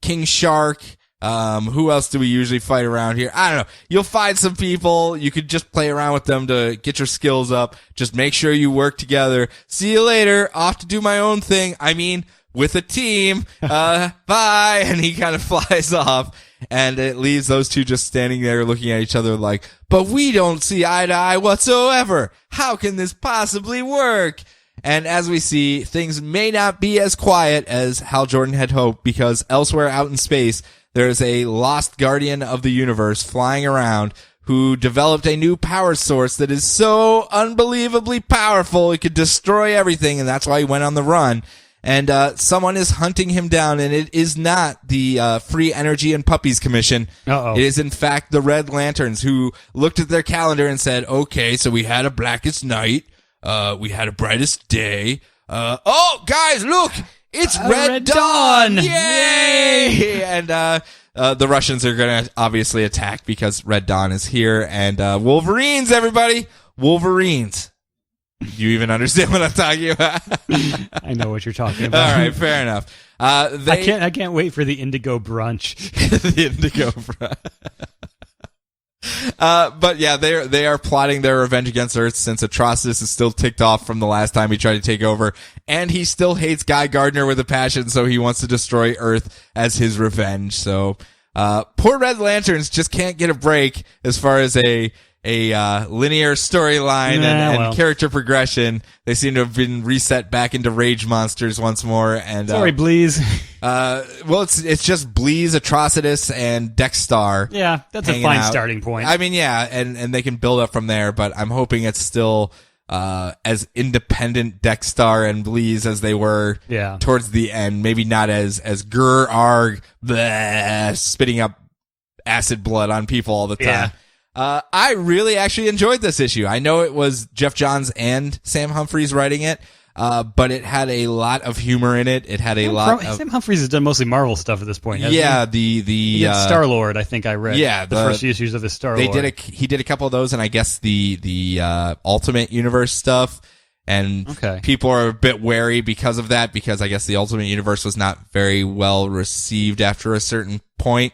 King Shark. Who else do we usually fight around here? I don't know. You'll find some people. You could just play around with them to get your skills up. Just make sure you work together. See you later. Off to do my own thing. I mean, with a team. Bye. And he kind of flies off. And it leaves those two just standing there looking at each other like, but we don't see eye to eye whatsoever. How can this possibly work? And as we see, things may not be as quiet as Hal Jordan had hoped, because elsewhere out in space, there's a lost guardian of the universe flying around who developed a new power source that is so unbelievably powerful it could destroy everything, and that's why he went on the run. And someone is hunting him down, and it is not the Free Energy and Puppies Commission. Uh-oh. It is, in fact, the Red Lanterns, who looked at their calendar and said, okay, so we had a blackest night, we had a brightest day. Oh, guys, look! It's Red Dawn! Yay! And the Russians are going to obviously attack because Red Dawn is here. And Wolverines, everybody! Wolverines. Do you even understand what I'm talking about? I know what you're talking about. All right, fair enough. I can't wait for the Indigo brunch. The Indigo brunch. But yeah, they are plotting their revenge against Earth since Atrocitus is still ticked off from the last time he tried to take over, and he still hates Guy Gardner with a passion, so he wants to destroy Earth as his revenge. So, poor Red Lanterns just can't get a break as far as a linear storyline and character progression. They seem to have been reset back into rage monsters once more. And sorry, Bleeze. Well, it's just Bleeze, Atrocitus, and Dexstar. Yeah, that's a fine starting point. I mean, yeah, and they can build up from there. But I'm hoping it's still as independent Dexstar and Bleeze as they were towards the end. Maybe not as grr-arg, bleh, spitting up acid blood on people all the time. Yeah. I really actually enjoyed this issue. I know it was Jeff Johns and Sam Humphries writing it, but it had a lot of humor in it. It had a lot of... Sam Humphries has done mostly Marvel stuff at this point, hasn't he? He did Star-Lord, I think I read. Yeah, the first few issues of his Star-Lord. He did a couple of those, and I guess the Ultimate Universe stuff. And people are a bit wary because of that, because I guess the Ultimate Universe was not very well received after a certain point.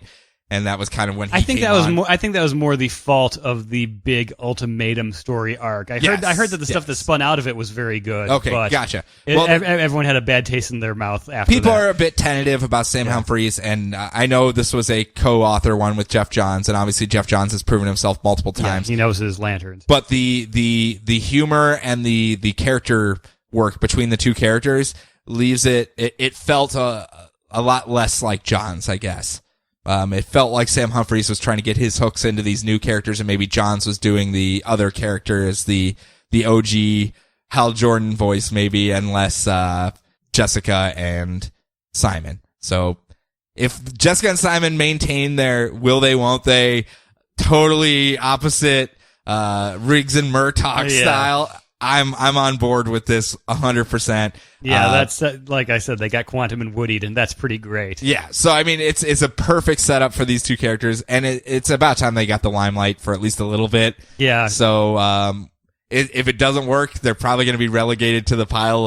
And that was kind of when he came on. I think that was more the fault of the big Ultimatum story arc. I heard that the stuff that spun out of it was very good. Okay, but gotcha. Everyone had a bad taste in their mouth after people that. Are a bit tentative about Sam Humphries, and I know this was a co-author one with Jeff Johns, and obviously Jeff Johns has proven himself multiple times. He knows his lanterns. But the humor and the character work between the two characters leaves it felt a lot less like Johns, I guess. It felt like Sam Humphries was trying to get his hooks into these new characters, and maybe Johns was doing the other characters, the OG Hal Jordan voice maybe, and less Jessica and Simon. So if Jessica and Simon maintain their will they, won't they, totally opposite Riggs and Murtaugh style, I'm on board with this 100%. Yeah, that's like I said, they got Quantum and Woodied, and that's pretty great. Yeah, so I mean, it's a perfect setup for these two characters, and it's about time they got the limelight for at least a little bit. Yeah. So if it doesn't work, they're probably going to be relegated to the pile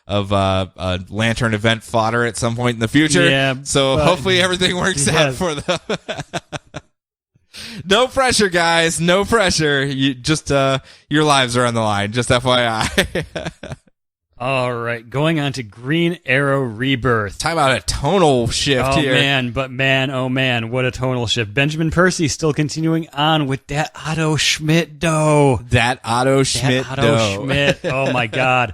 of Lantern event fodder at some point in the future. Yeah. So hopefully everything works out for them. No pressure, guys. No pressure. You just your lives are on the line. Just FYI. All right, going on to Green Arrow Rebirth. Talk about a tonal shift here. Oh man, what a tonal shift. Benjamin Percy still continuing on with that Otto Schmidt dough. That Otto Schmidt. Oh my God.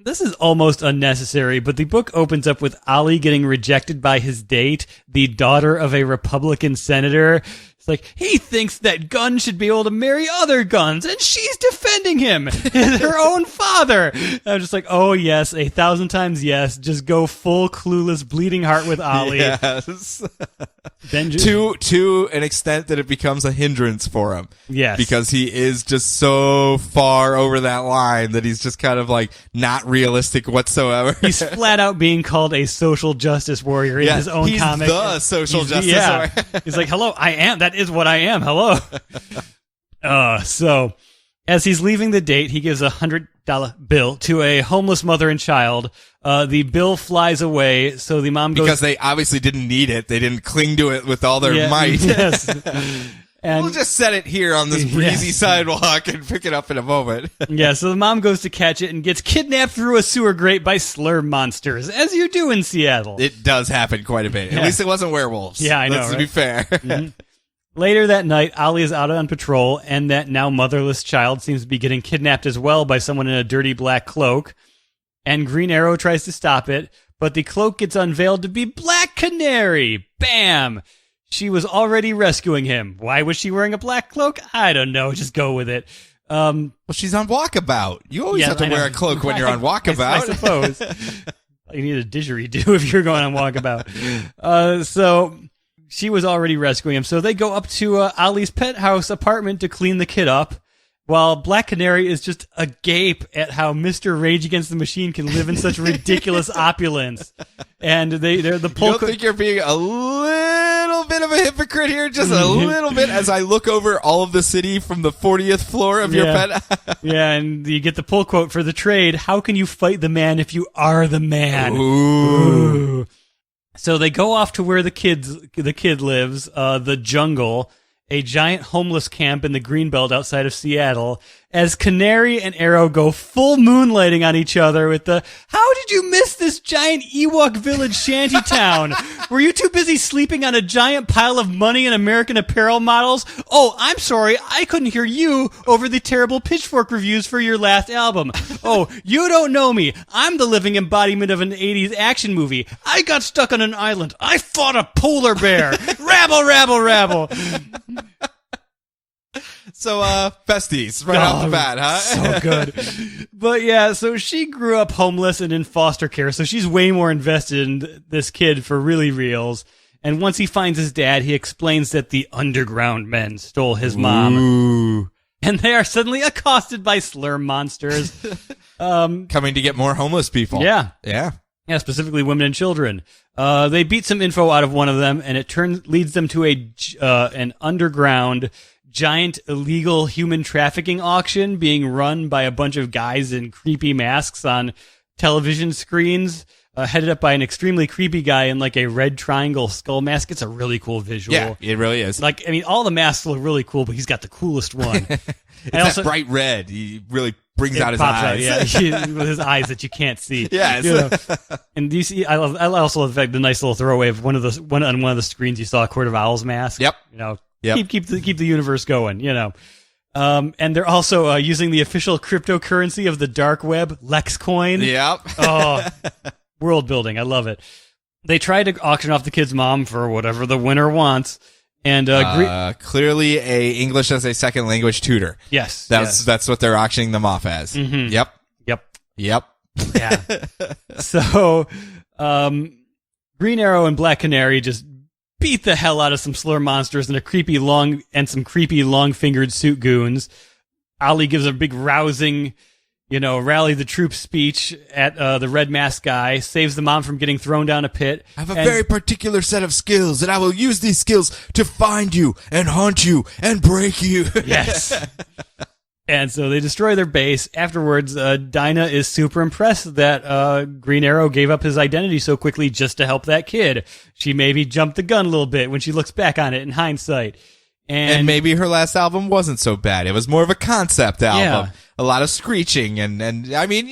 This is almost unnecessary, but the book opens up with Ollie getting rejected by his date, the daughter of a Republican senator. It's like, he thinks that guns should be able to marry other guns, and she's defending him, her own father. I'm just like, oh yes, 1,000 times yes. Just go full clueless bleeding heart with Ollie. Yes. To an extent that it becomes a hindrance for him. Yes. Because he is just so far over that line that he's just kind of like not realistic whatsoever. He's flat out being called a social justice warrior in his own comic. He's the social justice warrior. He's like, hello, I am. That is what I am. Hello. So as he's leaving the date, he gives $100 bill to a homeless mother and child. The bill flies away, so the mom goes... Because they obviously didn't need it. They didn't cling to it with all their might. Yes. And we'll just set it here on this breezy sidewalk and pick it up in a moment. Yeah, so the mom goes to catch it and gets kidnapped through a sewer grate by slur monsters, as you do in Seattle. It does happen quite a bit. At least it wasn't werewolves. Yeah, I know, Let's be fair. Mm-hmm. Later that night, Ollie is out on patrol, and that now motherless child seems to be getting kidnapped as well by someone in a dirty black cloak. And Green Arrow tries to stop it, but the cloak gets unveiled to be Black Canary. Bam! She was already rescuing him. Why was she wearing a black cloak? I don't know. Just go with it. Well, she's on walkabout. You always have to wear a cloak when you're on walkabout. I suppose. You need a didgeridoo if you're going on walkabout. So she was already rescuing him. So they go up to Ollie's pet house apartment to clean the kid up, while Black Canary is just agape at how Mr. Rage Against the Machine can live in such ridiculous opulence. And they're the You don't think you're being a little bit of a hypocrite here? Just a little bit as I look over all of the city from the 40th floor of your pet. Yeah, and you get the pull quote for the trade. How can you fight the man if you are the man? Ooh. So they go off to where the kid lives, the jungle, a giant homeless camp in the Greenbelt outside of Seattle, as Canary and Arrow go full moonlighting on each other with the, how did you miss this giant Ewok village shanty town? Were you too busy sleeping on a giant pile of money and American Apparel models? Oh, I'm sorry, I couldn't hear you over the terrible Pitchfork reviews for your last album. Oh, you don't know me. I'm the living embodiment of an 80s action movie. I got stuck on an island. I fought a polar bear. Rabble, rabble, rabble. So, besties, right off the bat, huh? So good. But yeah, so she grew up homeless and in foster care, so she's way more invested in this kid for really reals. And once he finds his dad, he explains that the underground men stole his mom. Ooh. And they are suddenly accosted by slur monsters. Coming to get more homeless people. Yeah. Yeah. Yeah, specifically women and children. They beat some info out of one of them, and it leads them to an underground giant illegal human trafficking auction being run by a bunch of guys in creepy masks on television screens, headed up by an extremely creepy guy in like a red triangle skull mask. It's a really cool visual. Yeah, it really is. Like, I mean, all the masks look really cool, but he's got the coolest one. It's that bright red. He really brings out his eyes. Yeah, with his eyes that you can't see. Yes. You know? And DC, I also love the nice little throwaway of on one of the screens you saw a Court of Owls mask. Yep. You know, yep. keep the universe going. You know. And they're also using the official cryptocurrency of the dark web, Lexcoin. Yep. Oh, world building. I love it. They try to auction off the kid's mom for whatever the winner wants. And clearly a English as a second language tutor. Yes. That's what they're auctioning them off as. Mm-hmm. Yep. Yeah. So, Green Arrow and Black Canary just beat the hell out of some slur monsters and some creepy long-fingered suit goons. Ollie gives a big rousing, rally the troops speech at the red mask guy, saves the mom from getting thrown down a pit. I have a very particular set of skills, and I will use these skills to find you and haunt you and break you. Yes. And so they destroy their base. Afterwards, Dinah is super impressed that Green Arrow gave up his identity so quickly just to help that kid. She maybe jumped the gun a little bit when she looks back on it in hindsight. And maybe her last album wasn't so bad. It was more of a concept album. Yeah. a lot of screeching, and I mean,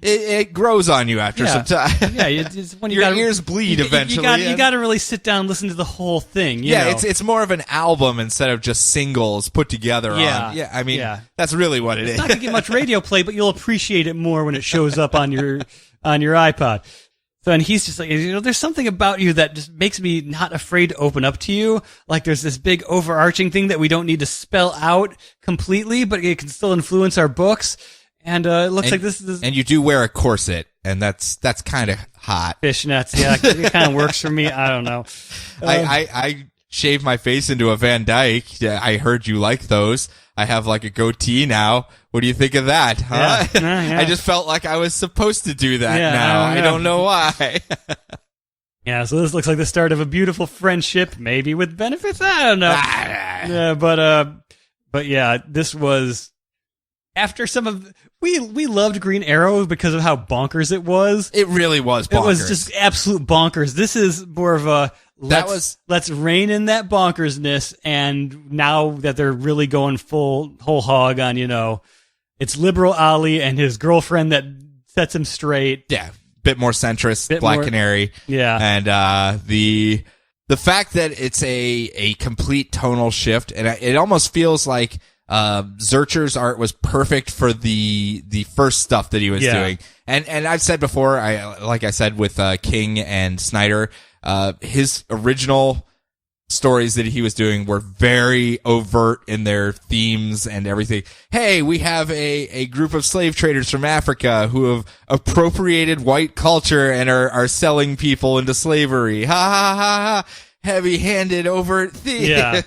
it grows on you after some time. Yeah, it's when your ears bleed eventually. You got to really sit down and listen to the whole thing. You know? It's more of an album instead of just singles put together. I mean, that's really what it is. It's not going to get much radio play, but you'll appreciate it more when it shows up on your iPod. So, and he's just like, there's something about you that just makes me not afraid to open up to you. Like there's this big overarching thing that we don't need to spell out completely, but it can still influence our books. And it looks like this is... And you do wear a corset, and that's kind of hot. Fishnets, yeah. It kind of works for me. I don't know. I shaved my face into a Van Dyke. I heard you like those. I have like a goatee now. What do you think of that, huh? Yeah. I just felt like I was supposed to do that now. I don't know why. Yeah, so this looks like the start of a beautiful friendship, maybe with benefits. I don't know. Yeah, but yeah, this was after some of we loved Green Arrow because of how bonkers it was. It really was bonkers. It was just absolute bonkers. This is more of a let's rein in that bonkersness, and now that they're really going whole hog on, it's liberal Ollie and his girlfriend that sets him straight. Yeah, bit more centrist, Black Canary. Yeah, and the fact that it's a complete tonal shift, and it almost feels like Zurcher's art was perfect for the first stuff that he was doing. And I've said before, like I said with King and Snyder, his original stories that he was doing were very overt in their themes and everything. Hey, we have a group of slave traders from Africa who have appropriated white culture and are selling people into slavery. Ha ha ha ha. Heavy-handed overt theme. Yeah.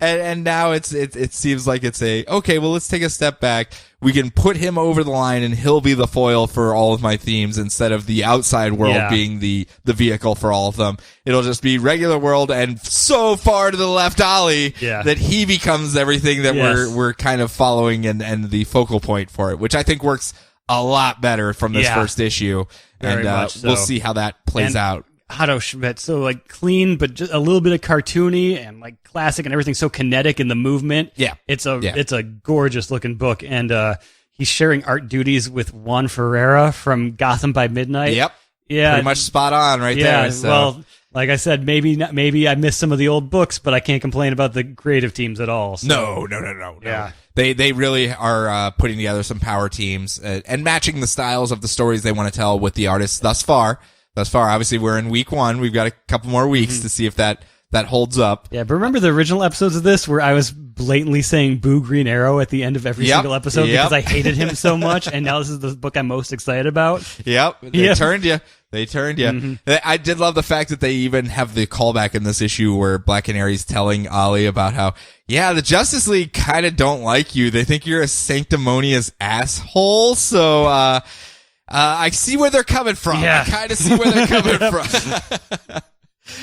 and now it seems like it's okay, well, let's take a step back. We can put him over the line and he'll be the foil for all of my themes instead of the outside world being the vehicle for all of them. It'll just be regular world and so far to the left Ollie that he becomes everything that we're kind of following and the focal point for it, which I think works a lot better from this first issue. Very and much so. We'll see how that plays out. Otto Schmidt, so like clean, but just a little bit of cartoony and like classic, and everything's so kinetic in the movement. Yeah, it's a gorgeous looking book, and he's sharing art duties with Juan Ferreira from Gotham by Midnight. Yep, yeah, pretty much spot on right there. So. Well, like I said, maybe I missed some of the old books, but I can't complain about the creative teams at all. So. No. Yeah. They really are putting together some power teams and matching the styles of the stories they want to tell with the artists thus far. Obviously, we're in week 1. We've got a couple more weeks to see if that holds up. Yeah, but remember the original episodes of this where I was blatantly saying "Boo Green Arrow" at the end of every single episode because I hated him so much, and now this is the book I'm most excited about. Yep, they turned you. Mm-hmm. I did love the fact that they even have the callback in this issue where Black Canary's telling Ollie about how, the Justice League kind of don't like you. They think you're a sanctimonious asshole, so, I see where they're coming from. Yeah. I kind of see where they're coming from.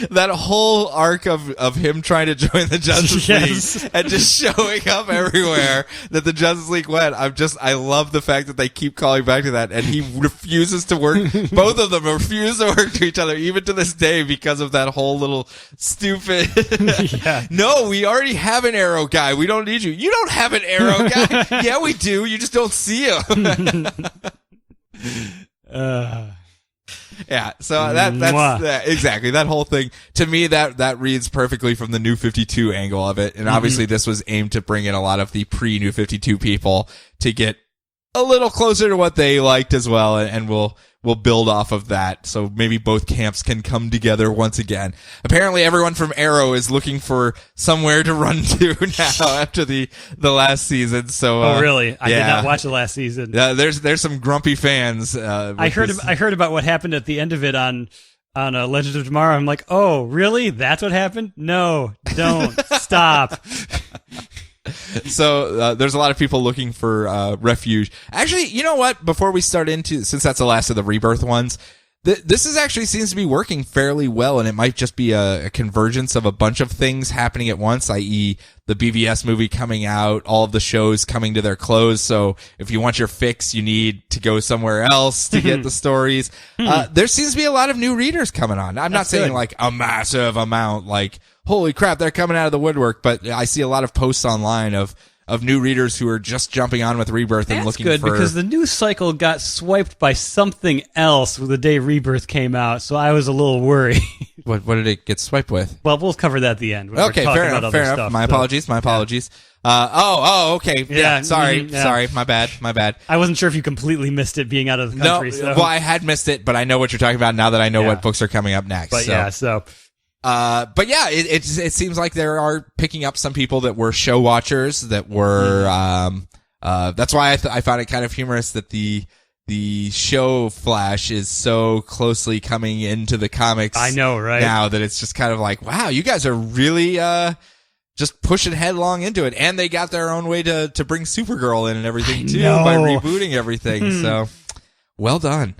That whole arc of him trying to join the Justice League and just showing up everywhere that the Justice League went. I love the fact that they keep calling back to that, and he refuses to work. Both of them refuse to work to each other, even to this day, because of that whole little stupid. No, we already have an Arrow guy. We don't need you. You don't have an Arrow guy. Yeah, we do. You just don't see him. So that's exactly that whole thing to me that reads perfectly from the New 52 angle of it, and obviously this was aimed to bring in a lot of the pre-New 52 people to get a little closer to what they liked as well, and we'll build off of that. So maybe both camps can come together once again. Apparently everyone from Arrow is looking for somewhere to run to now after the last season. So really? I did not watch the last season. There's some grumpy fans. I heard about what happened at the end of it on Legends of Tomorrow. I'm like, oh, really? That's what happened? No, don't stop. So there's a lot of people looking for refuge. Actually, you know what? Before we start since that's the last of the Rebirth ones, this is actually seems to be working fairly well, and it might just be a convergence of a bunch of things happening at once, i.e. the BVS movie coming out, all of the shows coming to their close. So if you want your fix, you need to go somewhere else to get the stories. There seems to be a lot of new readers coming on. I'm not saying like a massive amount, like holy crap, they're coming out of the woodwork, but I see a lot of posts online of of new readers who are just jumping on with Rebirth and looking good, for... because the news cycle got swiped by something else the day Rebirth came out, so I was a little worried. What did it get swiped with? Well, we'll cover that at the end. Okay, fair enough. My apologies. Okay. Yeah, sorry. My bad. I wasn't sure if you completely missed it being out of the country. Well, I had missed it, but I know what you're talking about now that I know what books are coming up next. But it seems like there are picking up some people that were show watchers that were, that's why I found it kind of humorous that the show Flash is so closely coming into the comics. I know, right? Now that it's just kind of like, wow, you guys are really, just pushing headlong into it. And they got their own way to bring Supergirl in and everything too by rebooting everything. So well done,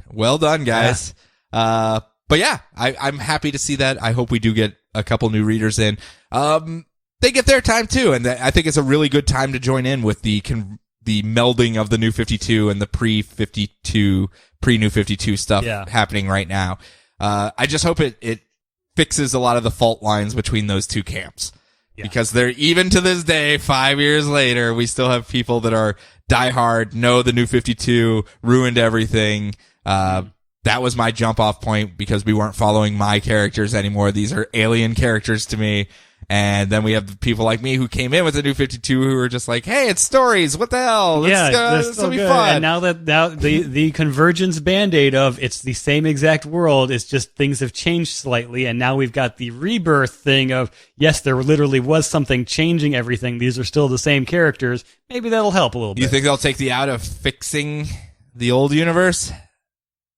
guys. Yeah. But yeah, I'm happy to see that. I hope we do get a couple new readers in. They get their time too, and I think it's a really good time to join in with the melding of the New 52 and the pre-New 52 stuff happening right now. I just hope it fixes a lot of the fault lines between those two camps. Yeah. Because they're, even to this day, 5 years later, we still have people that are diehard, know the New 52, ruined everything. That was my jump off point because we weren't following my characters anymore. These are alien characters to me. And then we have people like me who came in with the New 52 who were just like, hey, it's stories. What the hell? This will be fun. And now the convergence band-aid of it's the same exact world, it's just things have changed slightly. And now we've got the rebirth thing of, yes, there literally was something changing everything. These are still the same characters. Maybe that'll help a little bit. You think they'll take the out of fixing the old universe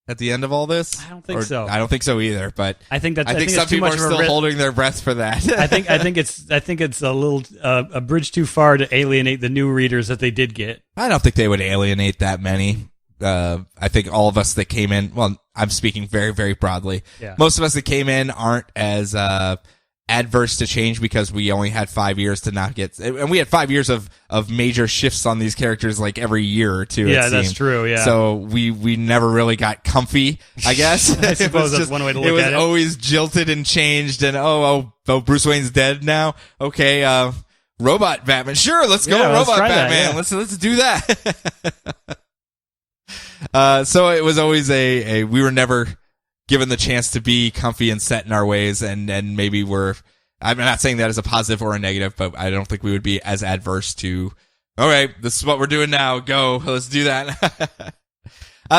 at the end of all this? I don't think so. I don't think so either, but I think some people are still holding their breath for that. I think it's a little a bridge too far to alienate the new readers that they did get. I don't think they would alienate that many. I think all of us that came in, well, I'm speaking very, very broadly. Yeah. Most of us that came in aren't as adverse to change because we only had 5 years to not get, and we had 5 years of major shifts on these characters like every year or two. Yeah, that's true. Yeah. So we never really got comfy, I guess. I suppose that's one way to look at it. It was always jilted and changed and Bruce Wayne's dead now. Okay, robot Batman. Sure, let's go robot Batman. Let's do that. So it was always we were never given the chance to be comfy and set in our ways, and maybe I'm not saying that as a positive or a negative, but I don't think we would be as adverse to, all right, this is what we're doing now, go, let's do that.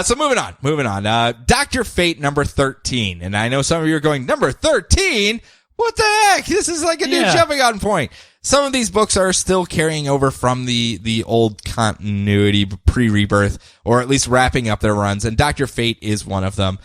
So moving on. Dr. Fate number 13, and I know some of you are going, number 13? What the heck? This is like a new jumping on point. Some of these books are still carrying over from the old continuity pre-Rebirth, or at least wrapping up their runs, and Dr. Fate is one of them.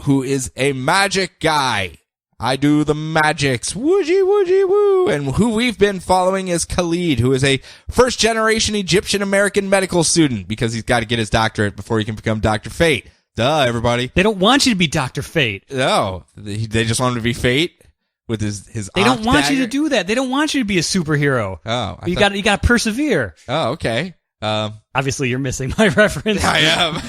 Who is a magic guy. I do the magics. Woojie, woojie, woo. And who we've been following is Khalid, who is a first-generation Egyptian-American medical student because he's got to get his doctorate before he can become Dr. Fate. Duh, everybody. They don't want you to be Dr. Fate. No. They just want him to be Fate with his They don't want you to do that. They don't want you to be a superhero. Oh. You got to persevere. Oh, okay. Obviously, you're missing my reference. I am.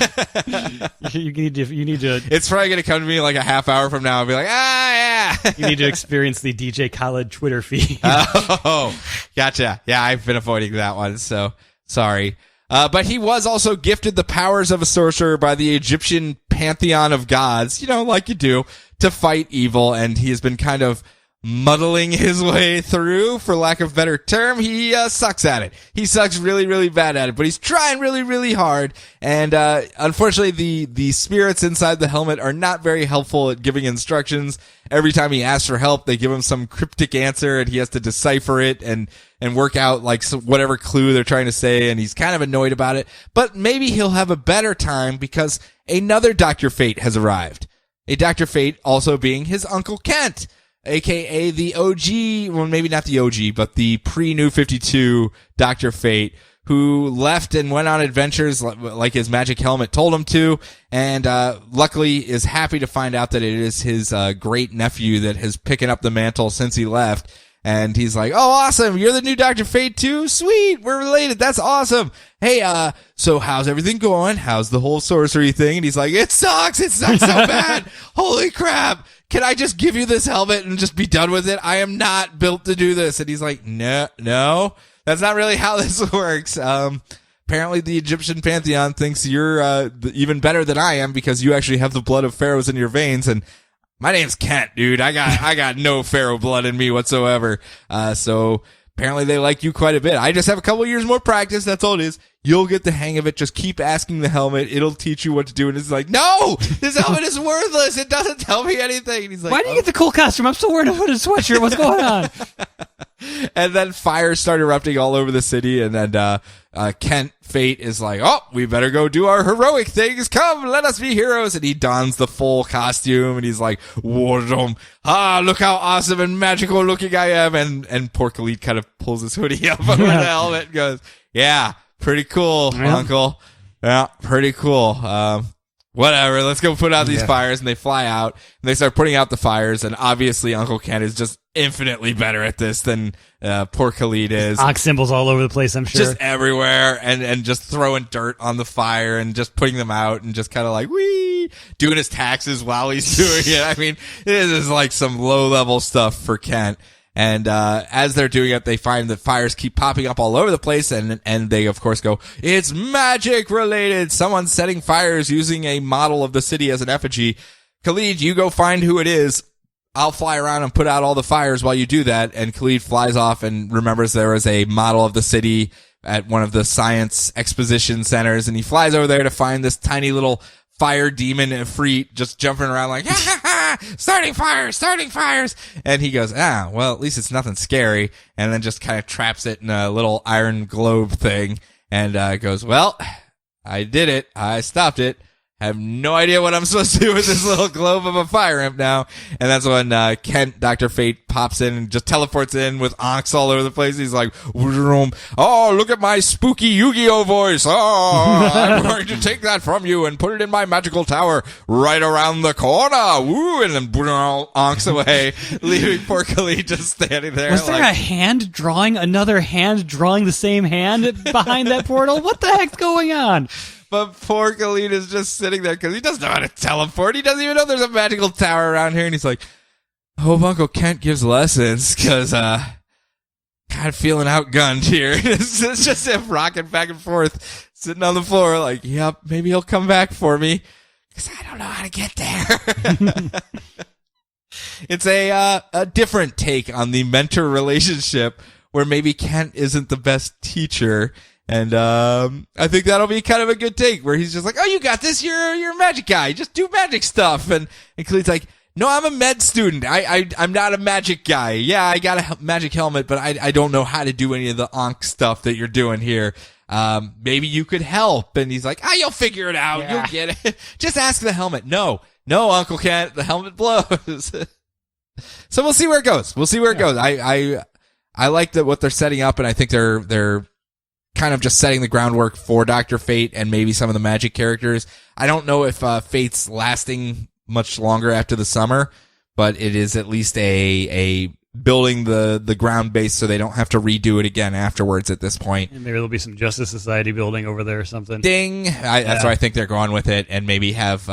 you need to. It's probably going to come to me like a half hour from now and be like, yeah. You need to experience the DJ Khaled Twitter feed. Oh, gotcha. Yeah, I've been avoiding that one, so sorry. But he was also gifted the powers of a sorcerer by the Egyptian pantheon of gods, like you do, to fight evil, and he has been kind of muddling his way through, for lack of a better term. He sucks at it. He sucks really, really bad at it, but he's trying really, really hard. And unfortunately, the spirits inside the helmet are not very helpful at giving instructions. Every time he asks for help, they give him some cryptic answer, and he has to decipher it and work out like whatever clue they're trying to say, and he's kind of annoyed about it. But maybe he'll have a better time because another Dr. Fate has arrived. A Dr. Fate also being his Uncle Kent, a.k.a. the OG, well, maybe not the OG, but the pre-New 52 Dr. Fate, who left and went on adventures like his magic helmet told him to, and luckily is happy to find out that it is his great nephew that has picking up the mantle since he left. And he's like, oh, awesome, you're the new Dr. Fate too? Sweet, we're related, that's awesome. Hey, so how's everything going? How's the whole sorcery thing? And he's like, it sucks so bad. Holy crap. can I just give you this helmet and just be done with it? I am not built to do this. And he's like, no, that's not really how this works. Apparently the Egyptian pantheon thinks you're even better than I am because you actually have the blood of pharaohs in your veins. And my name's Kent, dude. I got no pharaoh blood in me whatsoever. So apparently they like you quite a bit. I just have a couple years more practice. That's all it is. You'll get the hang of it. Just keep asking the helmet. It'll teach you what to do. And it's like, no, this helmet is worthless. It doesn't tell me anything. And he's like, why do you get the cool costume? I'm still wearing a hooded sweatshirt. What's going on? And then fires start erupting all over the city. And then Kent Fate is like, oh, we better go do our heroic things. Come, let us be heroes. And he dons the full costume. And he's like, Wardom, look how awesome and magical looking I am. And poor Khalid kind of pulls his hoodie up over the helmet and goes, yeah. Pretty cool, Uncle. Yeah, pretty cool. Whatever. Let's go put out these fires. And they fly out. And they start putting out the fires. And obviously, Uncle Ken is just infinitely better at this than poor Khalid is. Ox symbols all over the place, I'm sure. Just everywhere. And just throwing dirt on the fire and just putting them out and just kind of like, wee, doing his taxes while he's doing it. I mean, this is like some low-level stuff for Kent. And as they're doing it, they find that fires keep popping up all over the place, and they, of course, go, it's magic-related! Someone's setting fires using a model of the city as an effigy. Khalid, you go find who it is. I'll fly around and put out all the fires while you do that. And Khalid flies off and remembers there was a model of the city at one of the science exposition centers, and he flies over there to find this tiny little fire demon Ifrit just jumping around like, ha ha ha, starting fires. And he goes, well, at least it's nothing scary. And then just kind of traps it in a little iron globe thing and goes, well, I did it. I stopped it. Have no idea what I'm supposed to do with this little globe of a fire imp now. And that's when Kent, Dr. Fate, pops in and just teleports in with Onks all over the place. He's like, oh, look at my spooky Yu-Gi-Oh voice. Oh, I'm going to take that from you and put it in my magical tower right around the corner. Woo, and then Onks away, leaving poor Khalid just standing there. Was there a hand drawing another hand drawing the same hand behind that portal? What the heck's going on? But poor Khalid is just sitting there because he doesn't know how to teleport. He doesn't even know there's a magical tower around here. And he's like, I hope Uncle Kent gives lessons because kind of feeling outgunned here. It's just him rocking back and forth, sitting on the floor like, yep, maybe he'll come back for me because I don't know how to get there. It's a different take on the mentor relationship where maybe Kent isn't the best teacher. And I think that'll be kind of a good take where he's just like, oh, you got this. You're a magic guy. Just do magic stuff. And Khalid's like, no, I'm a med student. I'm not a magic guy. Yeah, I got a magic helmet, but I don't know how to do any of the Onk stuff that you're doing here. Maybe you could help. And he's like, you'll figure it out. Yeah. You'll get it. Just ask the helmet. No, Uncle Kent, the helmet blows. So we'll see where it goes. It goes. I like what they're setting up, and I think they're kind of just setting the groundwork for Dr. Fate and maybe some of the magic characters. I don't know if Fate's lasting much longer after the summer, but it is at least a building the ground base so they don't have to redo it again afterwards at this point. And maybe there'll be some Justice Society building over there or something. Ding! That's why I think they're going with it, and maybe have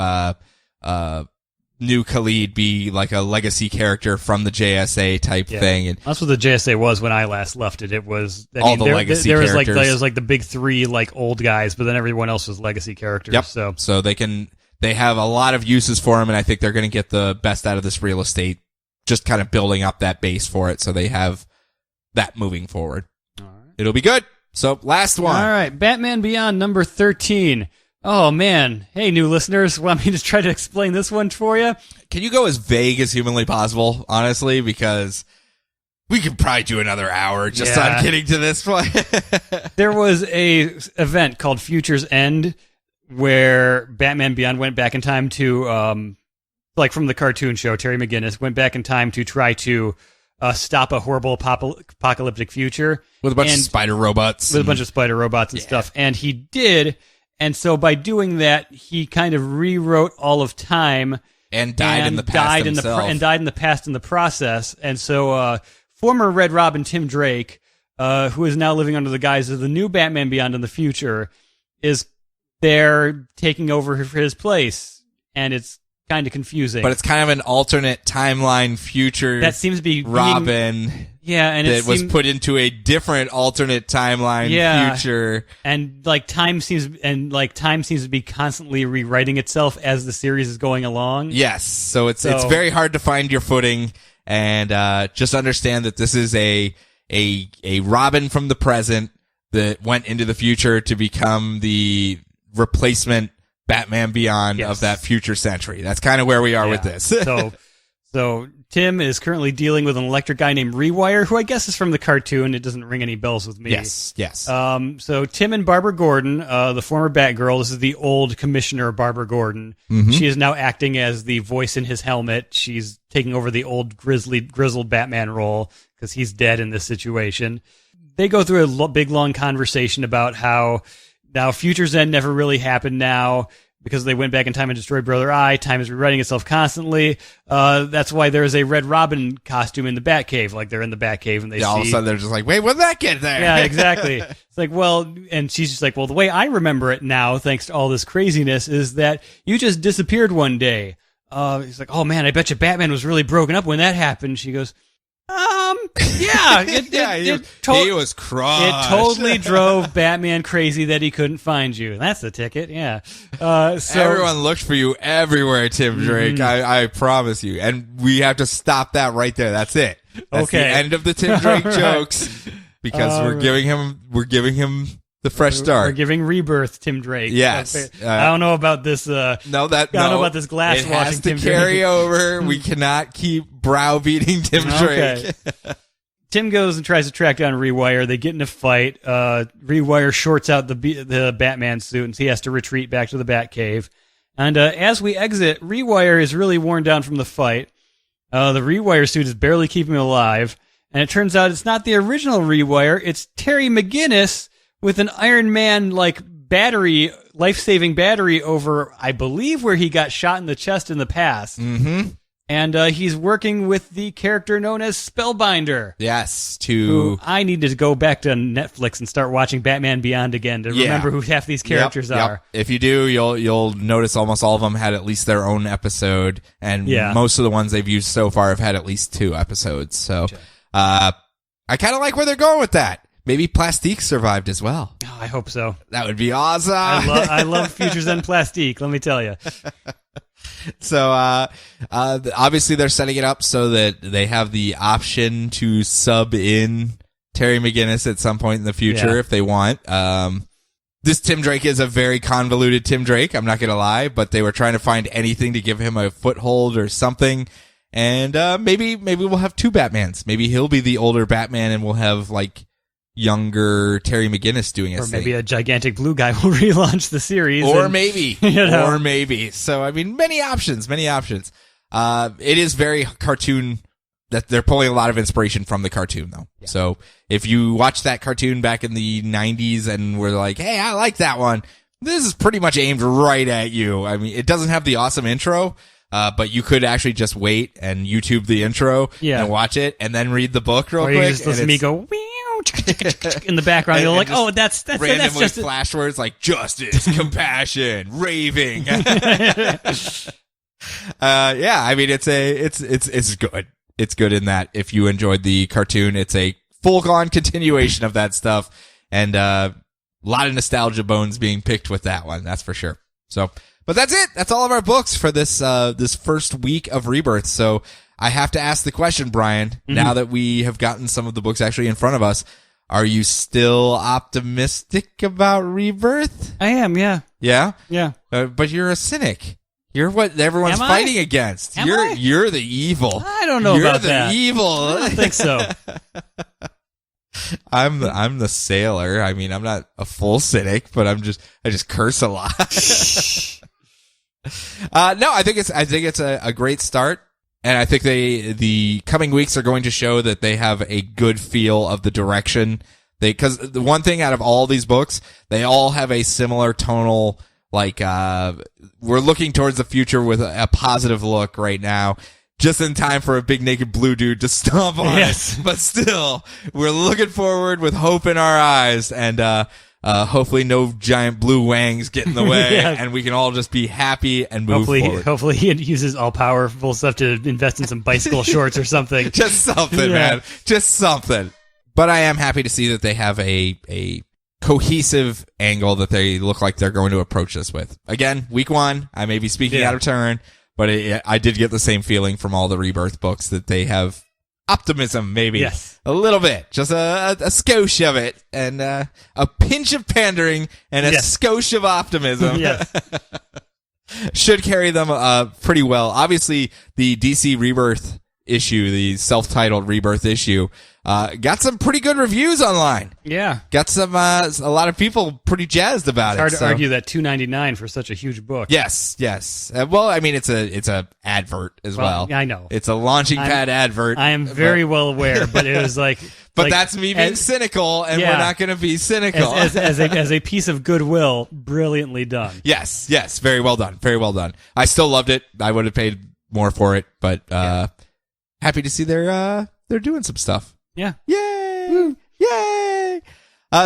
new Khalid be like a legacy character from the JSA type thing. And that's what the JSA was when I last left it. It was all the legacy characters. There was like the big three like old guys, but then everyone else was legacy characters. Yep. So they have a lot of uses for them, and I think they're going to get the best out of this real estate, just kind of building up that base for it so they have that moving forward. All right. It'll be good. So last one. All right. Batman Beyond number 13. Oh, man. Hey, new listeners. Want me to try to explain this one for you? Can you go as vague as humanly possible, honestly? Because we could probably do another hour just on getting to this point. There was a event called Future's End where Batman Beyond went back in time to, like from the cartoon show, Terry McGinnis went back in time to try to stop a horrible apocalyptic future. With a bunch of spider robots. And stuff. And he did. And so by doing that, he kind of rewrote all of time and died in the past died in the past in the process. And so former Red Robin Tim Drake, who is now living under the guise of the new Batman Beyond in the future, is there taking over for his place. And it's kind of confusing. But it's kind of an alternate timeline future that seems to be Robin. And it was put into a different alternate timeline future. And time seems to be constantly rewriting itself as the series is going along. Yes. So it's very hard to find your footing, and just understand that this is a Robin from the present that went into the future to become the replacement Batman Beyond of that future century. That's kind of where we are with this. So Tim is currently dealing with an electric guy named Rewire, who I guess is from the cartoon. It doesn't ring any bells with me. Yes. So Tim and Barbara Gordon, the former Batgirl, this is the old Commissioner Barbara Gordon. Mm-hmm. She is now acting as the voice in his helmet. She's taking over the old grizzled Batman role because he's dead in this situation. They go through a big, long conversation about how now Future's End never really happened now, because they went back in time and destroyed Brother Eye. Time is rewriting itself constantly. That's why there is a Red Robin costume in the Batcave. Like, they're in the Batcave and all of a sudden they're just like, wait, when did that get there? Yeah, exactly. It's like, well, and she's just like, well, the way I remember it now, thanks to all this craziness, is that you just disappeared one day. He's like, oh man, I bet you Batman was really broken up when that happened. She goes, yeah, he was crushed. It totally drove Batman crazy that he couldn't find you. That's the ticket, yeah. So everyone looked for you everywhere, Tim Drake. I promise you. And we have to stop that right there. That's it. That's the end of the Tim Drake jokes, because we're giving him the fresh start. We're giving Rebirth Tim Drake. Yes. I don't know about this. I don't know about this glass it washing has to Tim carry Drake. over. We cannot keep browbeating Tim Drake. Tim goes and tries to track down Rewire. They get in a fight. Rewire shorts out the Batman suit, and he has to retreat back to the Batcave. And as we exit, Rewire is really worn down from the fight. The Rewire suit is barely keeping him alive. And it turns out it's not the original Rewire. It's Terry McGinnis with an Iron Man battery, life-saving battery over, I believe, where he got shot in the chest in the past. Mm-hmm. And he's working with the character known as Spellbinder. Yes, who I need to go back to Netflix and start watching Batman Beyond again to remember who half these characters are. If you do, you'll notice almost all of them had at least their own episode, and most of the ones they've used so far have had at least 2 episodes. So I kind of like where they're going with that. Maybe Plastique survived as well. Oh, I hope so. That would be awesome. I love Futures End Plastique, let me tell you. So, obviously they're setting it up so that they have the option to sub in Terry McGinnis at some point in the future if they want. This Tim Drake is a very convoluted Tim Drake, I'm not going to lie, but they were trying to find anything to give him a foothold or something. And, maybe we'll have 2 Batmans. Maybe he'll be the older Batman and we'll have younger Terry McGinnis doing his thing. Or maybe a gigantic blue guy will relaunch the series. Or maybe. Or maybe. So, I mean, many options. It is very cartoon, that they're pulling a lot of inspiration from the cartoon, though. Yeah. So, if you watch that cartoon back in the 90s and were like, hey, I like that one, this is pretty much aimed right at you. I mean, it doesn't have the awesome intro, but you could actually just wait and YouTube the intro and watch it and then read the book real quick. Or you just listen to me go, in the background, you're like, oh, that's just flash words like justice, compassion, raving. I mean, it's good. It's good in that if you enjoyed the cartoon, it's a full-on continuation of that stuff, and a lot of nostalgia bones being picked with that one. That's for sure. So, but that's it. That's all of our books for this first week of Rebirth. So, I have to ask the question, Brian, now that we have gotten some of the books actually in front of us, are you still optimistic about Rebirth? I am, yeah. Yeah? Yeah. But you're a cynic. You're what everyone's fighting against. You're the evil. I don't know about that. You're the evil. I don't think so. I'm the sailor. I mean, I'm not a full cynic, but I just curse a lot. No, I think it's a great start. And I think the coming weeks are going to show that they have a good feel of the direction. Because the one thing out of all these books, they all have a similar tonal, we're looking towards the future with a positive look right now, just in time for a big naked blue dude to stomp on it. But still, we're looking forward with hope in our eyes. And, Hopefully no giant blue wangs get in the way, and we can all just be happy and move forward. Hopefully he uses all powerful stuff to invest in some bicycle shorts or something. Just something, man. Just something. But I am happy to see that they have a cohesive angle that they look like they're going to approach this with. Again, week 1, I may be speaking out of turn, but I did get the same feeling from all the Rebirth books that they have optimism, maybe. Yes. A little bit. Just a skosh of it, and a pinch of pandering, and a skosh of optimism. Yes. Should carry them pretty well. Obviously, the DC Rebirth issue, the self-titled Rebirth issue, got some pretty good reviews online. Yeah. Got some a lot of people pretty jazzed about it's hard to argue that $2.99 for such a huge book. Yes. Well, I mean, it's a advert as well. I know. It's a launching pad advert. I am very well aware, but it was like... But that's me being cynical, and we're not going to be cynical. As a piece of goodwill, brilliantly done. Yes. Very well done. Very well done. I still loved it. I would have paid more for it, but happy to see they're doing some stuff. Yeah. Yay! Woo. Yay!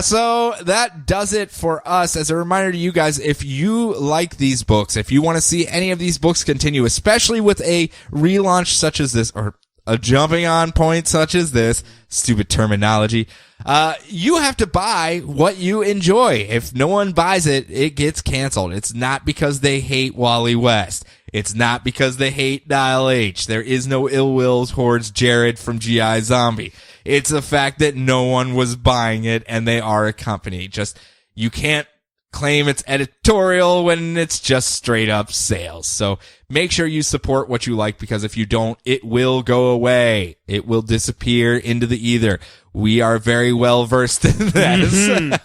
So that does it for us. As a reminder to you guys, if you like these books, if you want to see any of these books continue, especially with a relaunch such as this, or a jumping on point such as this, stupid terminology, you have to buy what you enjoy. If no one buys it, it gets canceled. It's not because they hate Wally West. It's not because they hate Dial H. There is no ill will towards Jared from G.I. Zombie. It's the fact that no one was buying it, and they are a company. Just, you can't claim it's editorial when it's just straight up sales. So make sure you support what you like, because if you don't, it will go away. It will disappear into the ether. We are very well versed in that.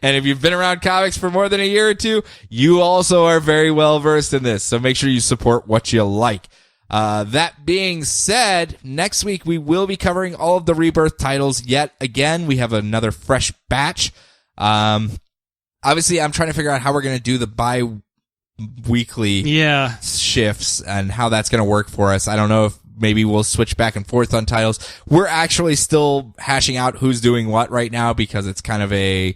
And if you've been around comics for more than a year or two, you also are very well versed in this. So make sure you support what you like. That being said, next week we will be covering all of the Rebirth titles yet again. We have another fresh batch. Obviously, I'm trying to figure out how we're going to do the bi-weekly shifts and how that's going to work for us. I don't know if maybe we'll switch back and forth on titles. We're actually still hashing out who's doing what right now, because it's kind of a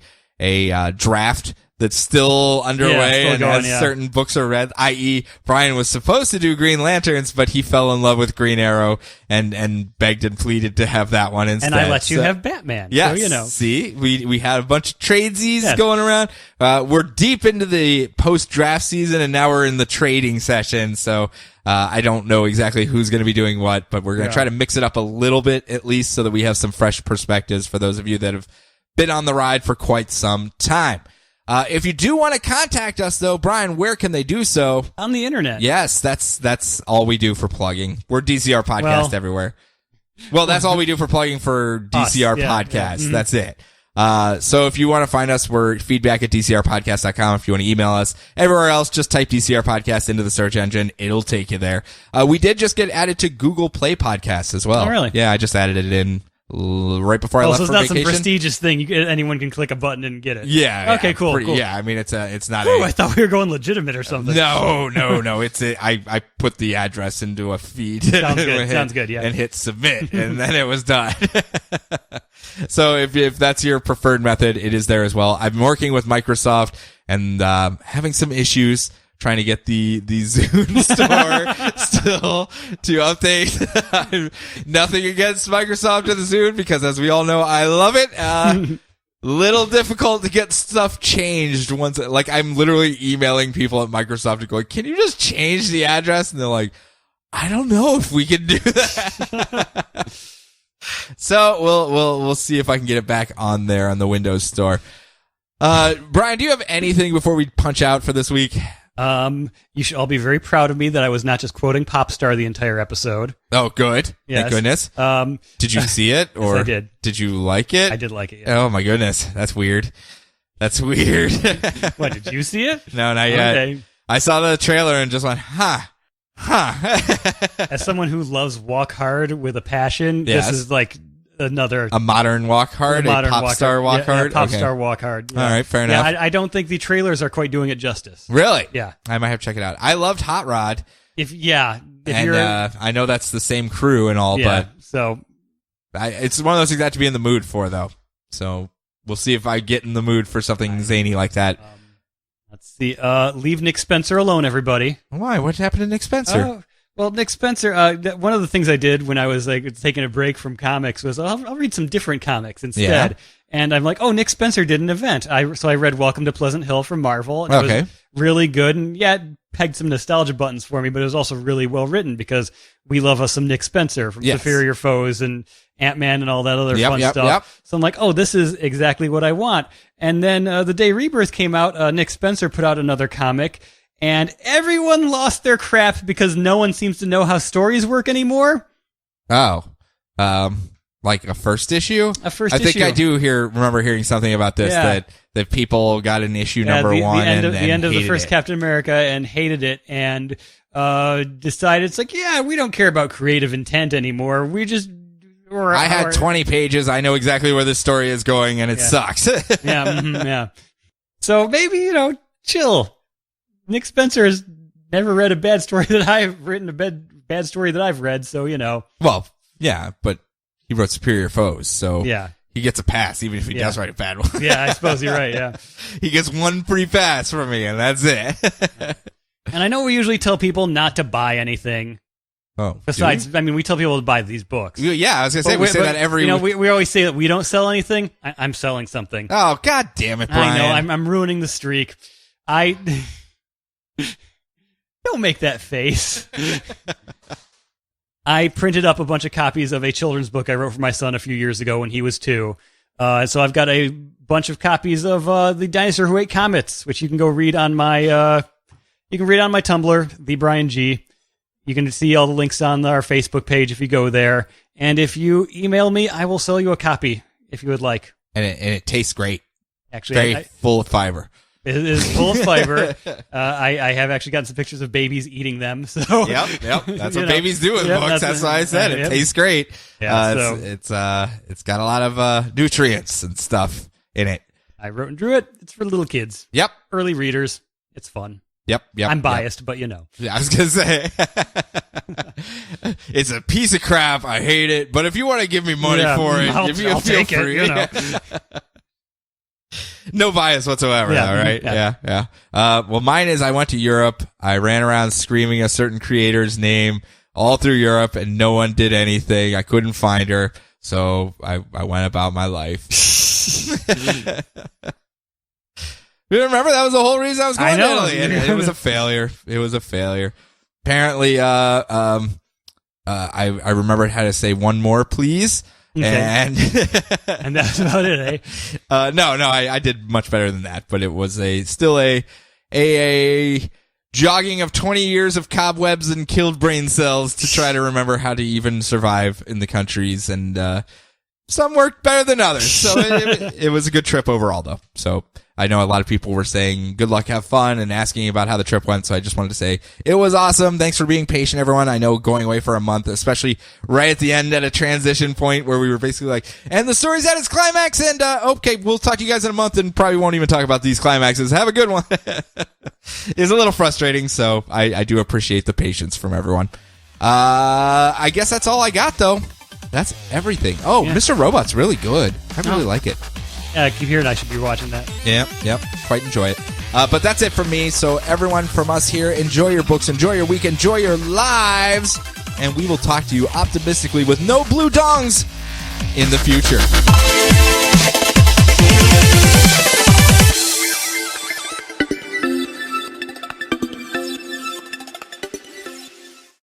draft that's still underway, and as certain books are read, i.e. Brian was supposed to do Green Lanterns, but he fell in love with Green Arrow and begged and pleaded to have that one instead. And I let you have Batman. Yes. So, you know. See, we had a bunch of tradesies going around. We're deep into the post-draft season, and now we're in the trading session, so I don't know exactly who's going to be doing what, but we're going to try to mix it up a little bit, at least, so that we have some fresh perspectives for those of you that have been on the ride for quite some time. If you do want to contact us, though, Brian, where can they do so? On the internet. Yes, that's all we do for plugging. We're DCR Podcast everywhere. Well, that's all we do for plugging for DCR Podcast. Yeah. Mm-hmm. That's it. So if you want to find us, we're feedback@dcrpodcast.com. If you want to email us, everywhere else, just type DCR Podcast into the search engine. It'll take you there. We did just get added to Google Play Podcasts as well. Oh, really? Yeah, I just added it in right before I left for vacation. So it's not some prestigious thing. Anyone can click a button and get it. Yeah. Okay, cool. Yeah, I mean, it's not I thought we were going legitimate or something. No. I put the address into a feed. Sounds good, yeah. And hit submit, and then it was done. So if that's your preferred method, it is there as well. I've been working with Microsoft and having some issues trying to get the Zune store still to update. Nothing against Microsoft and the Zune, because as we all know, I love it. Little difficult to get stuff changed once. Like, I'm literally emailing people at Microsoft and going, "Can you just change the address?" And they're like, "I don't know if we can do that." So we'll see if I can get it back on there on the Windows Store. Brian, do you have anything before we punch out for this week? You should all be very proud of me that I was not just quoting Popstar the entire episode. Oh, good. Yes. Thank goodness. Did you see it? Or yes, I did. Did you like it? I did like it, yeah. Oh, my goodness. That's weird. What, did you see it? No, not yet. Okay. I saw the trailer and just went, huh. As someone who loves Walk Hard with a passion, yes. This is like a modern Walk Hard, a pop star Walk Hard. Pop star Walk Hard. Yeah. All right, fair enough. I don't think the trailers are quite doing it justice. Really? Yeah. I might have to check it out. I loved Hot Rod. If you're, I know that's the same crew and all, but so it's one of those things I have to be in the mood for, though. So we'll see if I get in the mood for something zany like that. Let's see. Leave Nick Spencer alone, everybody. Why? What happened to Nick Spencer? Well, Nick Spencer, one of the things I did when I was taking a break from comics was I'll read some different comics instead. Yeah. And I'm like, oh, Nick Spencer did an event. So I read Welcome to Pleasant Hill from Marvel. And it was really good. And yeah, it pegged some nostalgia buttons for me, but it was also really well written because we love us some Nick Spencer from Superior Foes and Ant-Man and all that other fun stuff. Yep. So I'm like, oh, this is exactly what I want. And then the day Rebirth came out, Nick Spencer put out another comic, and everyone lost their crap because no one seems to know how stories work anymore. Oh. Like a first issue? A first issue. I think I do remember hearing something about this, that people got an issue number one the end of the first Captain America and hated it and decided it's like, yeah, we don't care about creative intent anymore. We just... I had 20 pages. I know exactly where this story is going, and it sucks. Yeah. So maybe, chill. Nick Spencer has never read a bad story that I've written, a bad story that I've read, so, Well, yeah, but he wrote Superior Foes, so he gets a pass, even if he does write a bad one. Yeah, I suppose you're right, yeah. He gets one free pass from me, and that's it. And I know we usually tell people not to buy anything. Oh, besides, we tell people to buy these books. Yeah, I was going to say, we say that every week. We always say that we don't sell anything. I'm selling something. Oh, God damn it, Brian. I know, I'm ruining the streak. Don't make that face. I printed up a bunch of copies of a children's book I wrote for my son a few years ago when he was 2. So I've got a bunch of copies of The Dinosaur Who Ate Comets, which you can go read on my Tumblr, The Brian G. You can see all the links on our Facebook page if you go there. And if you email me, I will sell you a copy if you would like. And it tastes great. Actually, very full of fiber. It is full of fiber. I have actually gotten some pictures of babies eating them. So Yep. That's what babies do in books. That's why I said it tastes great. Yeah, it's got a lot of nutrients and stuff in it. I wrote and drew it. It's for little kids. Yep. Early readers. It's fun. Yep. I'm biased, but Yeah, I was gonna say it's a piece of crap. I hate it. But if you want to give me money for it, I'll take free. It. No bias whatsoever. Yeah. Though, right? Yeah. Well, mine is I went to Europe. I ran around screaming a certain creator's name all through Europe, and no one did anything. I couldn't find her, so I went about my life. You remember that was the whole reason I was going to Italy. And it was a failure. Apparently, I remembered how to say one more, please. Okay. And that's about it, eh? No, I did much better than that, but it was still a jogging of 20 years of cobwebs and killed brain cells to try to remember how to even survive in the countries. And, some worked better than others. So it was a good trip overall, though. So I know a lot of people were saying good luck, have fun, and asking about how the trip went. So I just wanted to say it was awesome. Thanks for being patient, everyone. I know going away for a month, especially right at the end at a transition point where we were basically like, and the story's at its climax, and okay, we'll talk to you guys in a month and probably won't even talk about these climaxes. Have a good one. It's a little frustrating, so I do appreciate the patience from everyone. I guess that's all I got, though. That's everything. Oh, yeah. Mr. Robot's really good. I really like it. Yeah, I keep hearing I should be watching that. Yep. Quite enjoy it. But that's it from me. So everyone from us here, enjoy your books, enjoy your week, enjoy your lives, and we will talk to you optimistically with no blue dongs in the future.